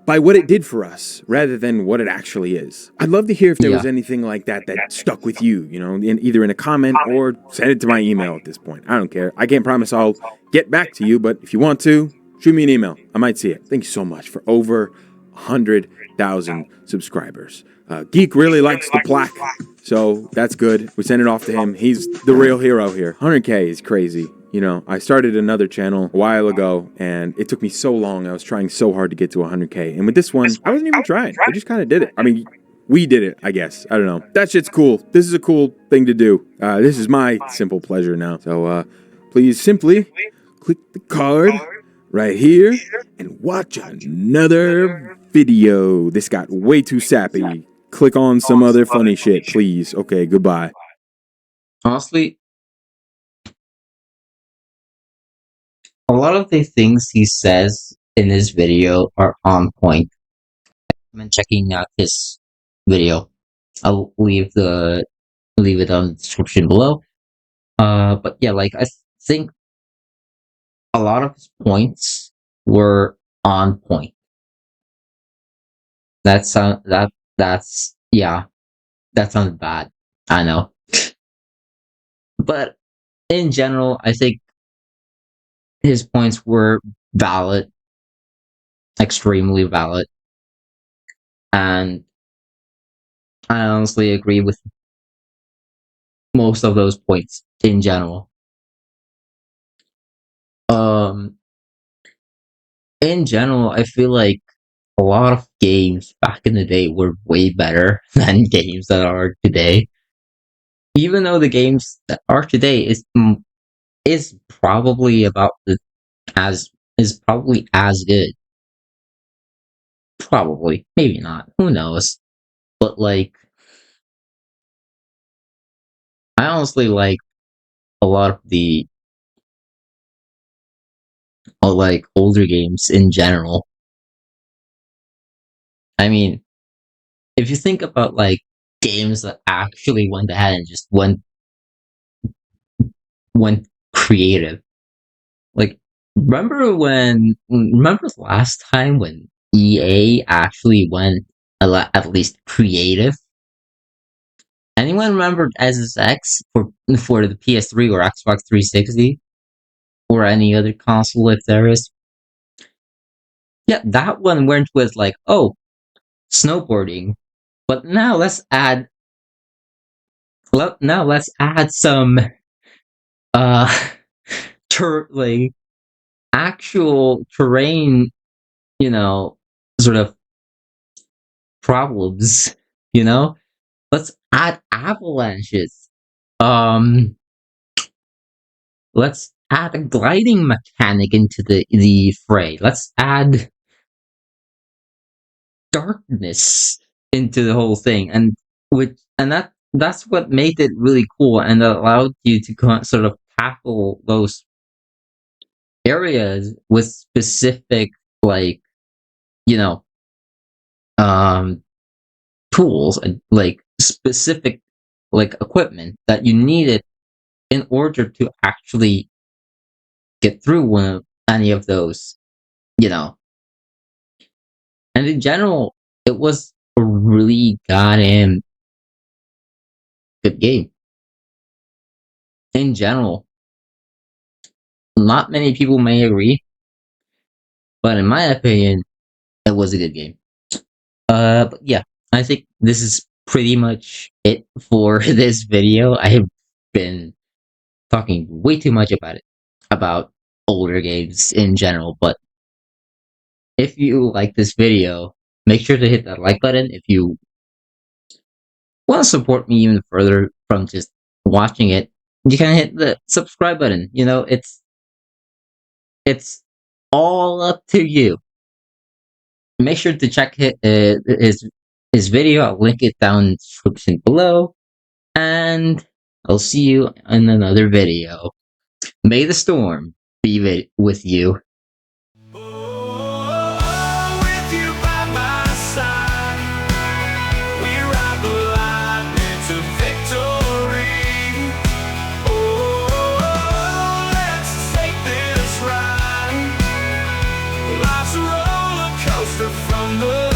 by what it did for us rather than what it actually is. I'd love to hear if there was Yeah. anything like that that stuck with you, either in a comment or send it to my email at this point. I don't care. I can't promise I'll get back to you, but if you want to, shoot me an email. I might see it. Thank you so much for over 100,000 subscribers. Geek really likes the plaque, so that's good. We send it off to him. He's the real hero here. 100K is crazy. I started another channel a while ago, and it took me so long. I was trying so hard to get to 100K. And with this one, I wasn't even trying. I just kind of did it. I mean, we did it, I guess. I don't know. That shit's cool. This is a cool thing to do. This is my simple pleasure now. So please simply click the card right here and watch another video. This got way too sappy. Click on some other funny shit, please. Okay, goodbye. Honestly, a lot of the things he says in his video are on point. I recommend checking out his video. I'll leave it on the description below. But yeah, like, I think a lot of his points were on point. That's yeah, that sounds bad. I know. But in general, I think his points were valid, extremely valid, and I honestly agree with most of those points in general. Um, in general, I feel like a lot of games back in the day were way better than games that are today. Even though the games that are today is probably about the as is probably as good. Probably, maybe not. Who knows? But like, I honestly like a lot of the like older games in general. I mean, if you think about like games that actually went ahead and just went creative, like remember the last time when EA actually went at least creative? Anyone remember SSX for the PS3 or Xbox 360 or any other console if there is? Yeah, that one went with like, oh, snowboarding. But now let's add some uh like actual terrain, you know, sort of problems, you know? Let's add avalanches. Um let's add a gliding mechanic into the fray. Let's add darkness into the whole thing, and that's what made it really cool and allowed you to sort of tackle those areas with specific, like, you know, um tools and like specific like equipment that you needed in order to actually get through any of those, you know. And in general, it was a really goddamn good game. In general, not many people may agree, but in my opinion, it was a good game. But yeah, I think this is pretty much it for this video. I have been talking way too much about older games in general, but if you like this video, make sure to hit that like button. If you want to support me even further from just watching it, you can hit the subscribe button. You know, it's all up to you. Make sure to check his video. I'll link it down in the description below, and I'll see you in another video. May the storm be with you. With you by my side, we ride the line into victory. Oh, let's take this ride. Life's a roller coaster from the